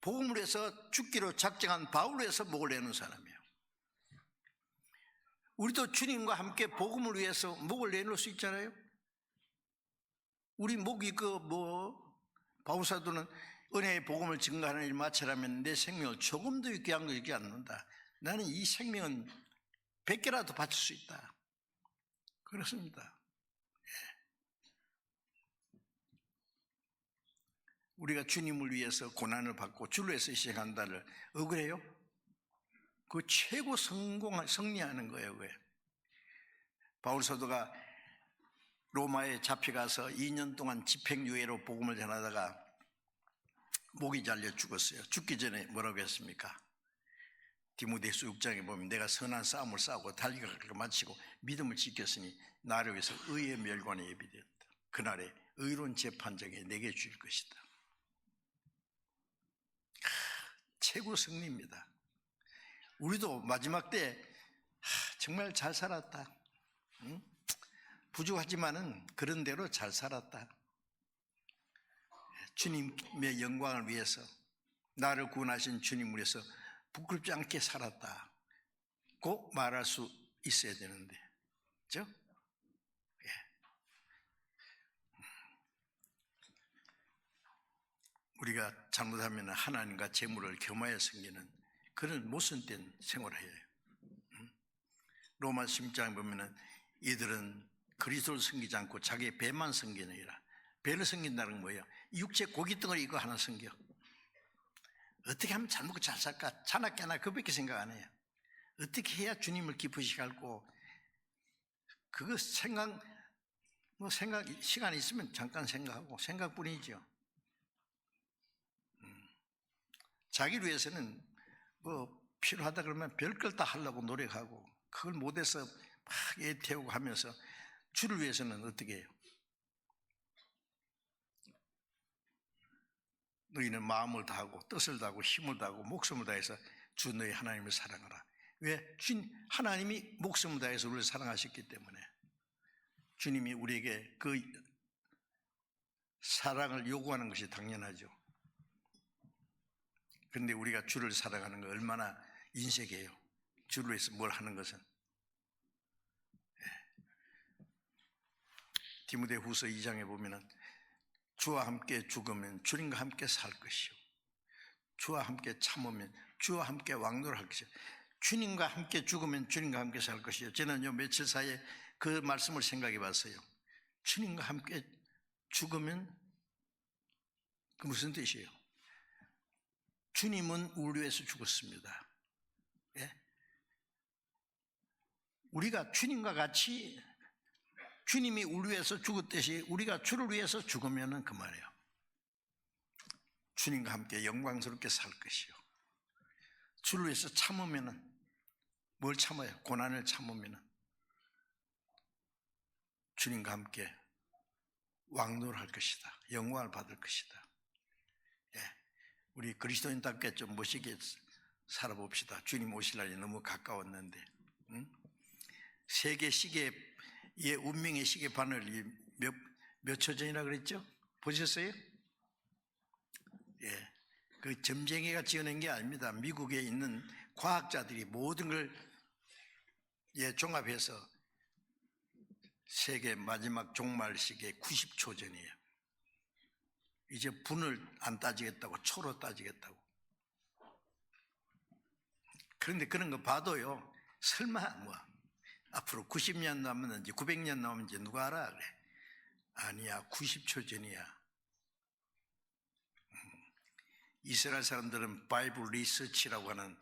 복음을 위해서 죽기로 작정한 바울을 위해서 목을 내는 사람이에요. 우리도 주님과 함께 복음을 위해서 목을 내놓을 수 있잖아요. 우리 목이 바울사도는 은혜의 복음을 증거하는 일 마치라면 내 생명을 조금도 귀한 거 잊지 않는다. 나는 이 생명은 100개라도 바칠 수 있다. 그렇습니다. 우리가 주님을 위해서 고난을 받고 주를 위해서 희생한다를 억울해요? 그 최고 승리하는 거예요. 왜? 바울 사도가 로마에 잡혀가서 2년 동안 집행유예로 복음을 전하다가 목이 잘려 죽었어요. 죽기 전에 뭐라고 했습니까? 디모데후서 6장에 보면 내가 선한 싸움을 싸우고 달리기를 마치고 믿음을 지켰으니 나를 위해서 의의 멸관에 예비되었다. 그날에 의로운 재판장이 내게 줄 것이다. 최고 승리입니다. 우리도 마지막 때 정말 잘 살았다. 응? 부족하지만은 그런 대로 잘 살았다. 주님의 영광을 위해서 나를 구원하신 주님을 위해서 부끄럽지 않게 살았다고 말할 수 있어야 되는데, 그렇죠? 예. 우리가 잘못하면 하나님과 재물을 겸하여 섬기는 그런 모순된 생활을 해요. 로마 10장에 보면은 이들은 그리스도를 섬기지 않고 자기의 배만 섬기느니라. 배를 섬긴다는 건 뭐예요? 육체 고깃덩어리 이거 하나 섬겨. 어떻게 하면 잘 먹고 잘 살까? 자나깨 하나 그밖에 생각 안 해요. 어떻게 해야 주님을 기쁘시게 할고 그거 시간이 있으면 잠깐 생각하고 생각뿐이죠. 자기를 위해서는 필요하다 그러면 별걸 다 하려고 노력하고 그걸 못해서 막 애태우고 하면서 주를 위해서는 어떻게 해요? 너희는 마음을 다하고 뜻을 다하고 힘을 다하고 목숨을 다해서 주 너희 하나님을 사랑하라. 왜? 하나님이 목숨을 다해서 우리를 사랑하셨기 때문에 주님이 우리에게 그 사랑을 요구하는 것이 당연하죠. 그런데 우리가 주를 사랑하는 거 얼마나 인색해요. 주를 위해서 뭘 하는 것은. 디모데후서 2장에 보면은 주와 함께 죽으면 주님과 함께 살 것이요. 주와 함께 참으면 주와 함께 왕노를 할 것이요. 주님과 함께 죽으면 주님과 함께 살 것이요. 저는 요 며칠 사이에 그 말씀을 생각해 봤어요. 주님과 함께 죽으면 그 무슨 뜻이에요? 주님은 우리 위해서 죽었습니다. 예? 우리가 주님과 같이 주님이 우리 위해서 죽었듯이 우리가 주를 위해서 죽으면 그 말이에요. 주님과 함께 영광스럽게 살 것이요. 주를 위해서 참으면 뭘 참아요? 고난을 참으면 주님과 함께 왕노를 할 것이다. 영광을 받을 것이다. 예. 우리 그리스도인답게 좀 멋있게 살아봅시다. 주님 오실 날이 너무 가까웠는데, 세계 시계의 운명의 시계 바늘이 몇 초 전이라 그랬죠? 보셨어요? 예. 그 점쟁이가 지어낸 게 아닙니다. 미국에 있는 과학자들이 모든 걸 종합해서 세계 마지막 종말식의 90초 전이에요. 이제 분을 안 따지겠다고, 초로 따지겠다고. 그런데 그런 거 봐도요, 설마 앞으로 90년 남았는지 900년 남았는지 누가 알아? 그래. 아니야, 90초 전이야. 이스라엘 사람들은 바이블 리서치라고 하는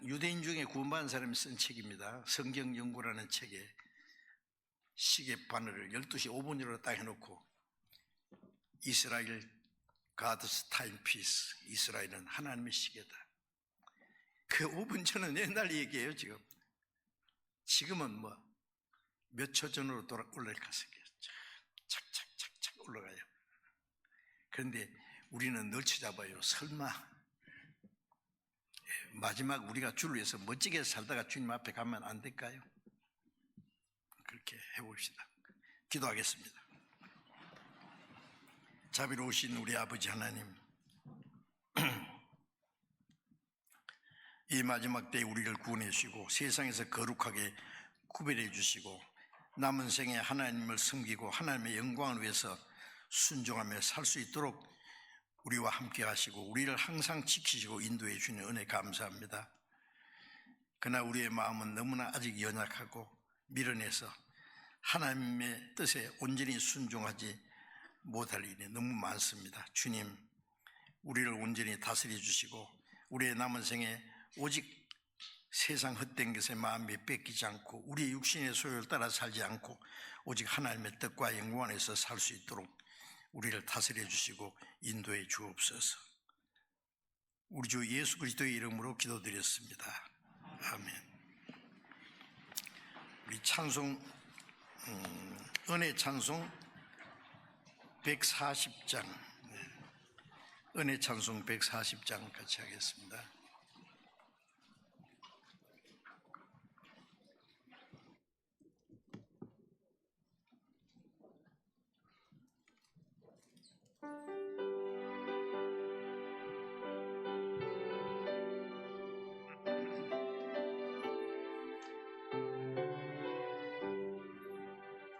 유대인 중에 구원받은 사람이 쓴 책입니다. 성경 연구라는 책에 시계 바늘을 12시 5분으로 딱 해놓고 이스라엘 God's timepiece, 이스라엘은 하나님의 시계다. 그 5분 전은 옛날 얘기예요. 지금은 몇 초 전으로 올라갈 수 있겠죠. 착착착착 올라가요. 그런데 우리는 널치 잡아요. 설마 마지막 우리가 주를 위해서 멋지게 살다가 주님 앞에 가면 안 될까요? 그렇게 해봅시다. 기도하겠습니다. 자비로우신 우리 아버지 하나님, 이 마지막 때에 우리를 구원해 주시고 세상에서 거룩하게 구별해 주시고 남은 생에 하나님을 섬기고 하나님의 영광을 위해서 순종하며 살 수 있도록 우리와 함께 하시고 우리를 항상 지키시고 인도해 주시는 은혜 감사합니다. 그러나 우리의 마음은 너무나 아직 연약하고 미련해서 하나님의 뜻에 온전히 순종하지 못할 일이 너무 많습니다. 주님, 우리를 온전히 다스려 주시고 우리의 남은 생에 오직 세상 헛된 것에 마음이 뺏기지 않고 우리의 육신의 소욕을 따라 살지 않고 오직 하나님의 뜻과 영광 안에서 살 수 있도록 우리를 다스려 주시고 인도해 주옵소서. 우리 주 예수 그리스도의 이름으로 기도드렸습니다. 아멘. 우리 찬송, 은혜 찬송 140장, 은혜 찬송 140장 같이 하겠습니다.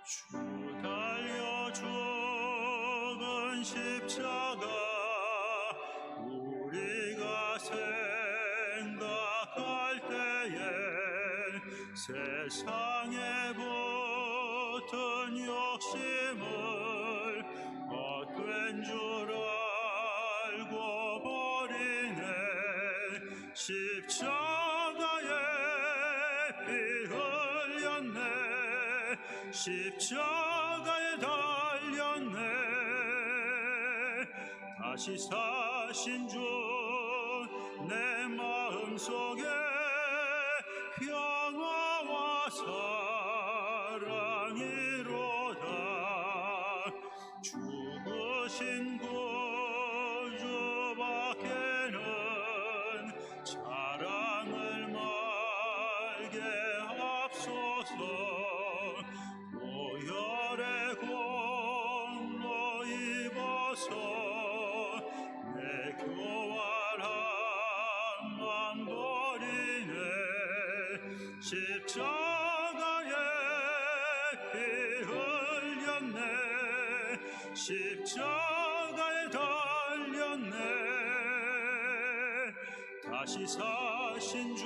주 달려 죽은 십자가 우리가 생각할 때에 세상에 붙은 욕심을 헛된 줄 알고 버리네. 십자가에 피 흘렸네. 십자가에 달렸네. 다시 사신 주 내 마음속에 평화와 사랑이로다. 죽으신 구주밖에는 자랑을 말게 앞서서 보혈의 공로 입어서 내 교활함만 버리네. 십자가에 피 흘렸네. 십자가에 달렸네. 다시 사신 주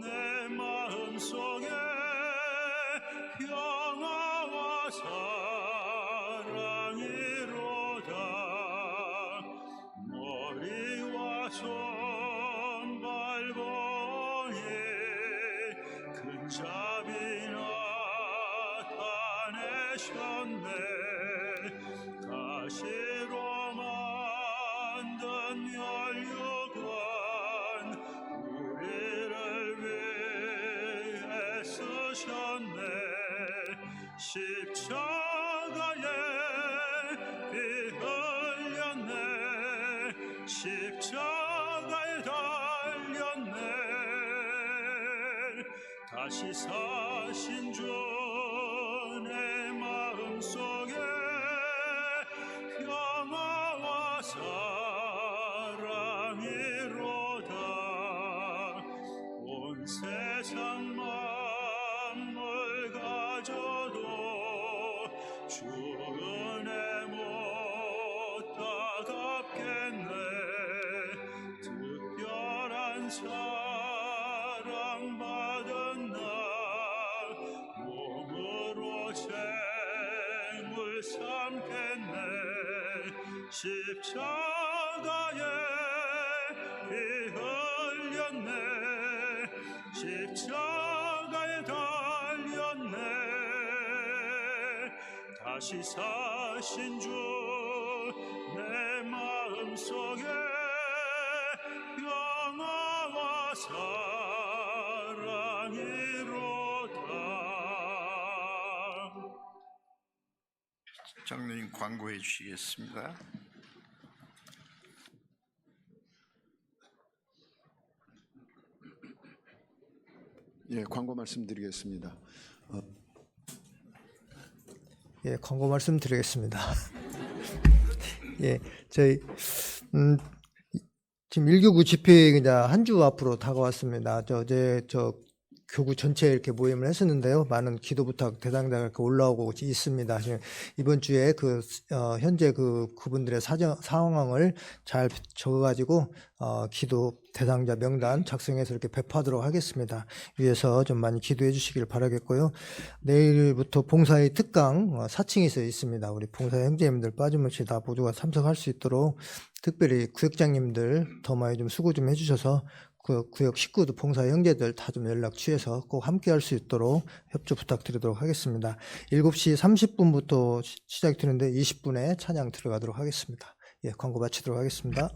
내 마음속에 평화와 사랑이로다. 머리와 손발 보니 큰 자비 나타내셨네. 가시로 만든 멸류관 우리를 위해 쓰셨네. 십자가에 피 흘렸네. 십자가에 달렸네. 다시 사신 주 내 마음속에 평화와 사랑 마음을 가져도 주 은혜 못 다 갚겠네. 특별한 사랑받은 나 몸으로 생을 삼겠네. 십자가에 피 흘렸네. 십자가에 달렸네. 다시 사신 주 내 마음속에 평화와 사랑이로다. 장로님 광고해 주시겠습니다. 예, 광고 말씀드리겠습니다. 예, 광고 말씀드리겠습니다. 예, 저희 지금 1교구 집회 그냥 한 주 앞으로 다가왔습니다. 어제 교구 전체 이렇게 모임을 했었는데요. 많은 기도 부탁 대상자가 이렇게 올라오고 있습니다. 지금 이번 주에 현재 그분들의 상황을 잘 적어가지고 기도 대상자 명단 작성해서 이렇게 배포하도록 하겠습니다. 위에서 좀 많이 기도해 주시길 바라겠고요. 내일부터 봉사의 특강 4층에서 있습니다. 우리 봉사 형제님들 빠짐없이 다 모두가 참석할 수 있도록 특별히 구역장님들 더 많이 좀 수고 좀 해주셔서 그 구역 식구도 봉사 형제들 다 좀 연락 취해서 꼭 함께 할 수 있도록 협조 부탁드리도록 하겠습니다. 7시 30분부터 시작이 되는데 20분에 찬양 들어가도록 하겠습니다. 예, 광고 마치도록 하겠습니다.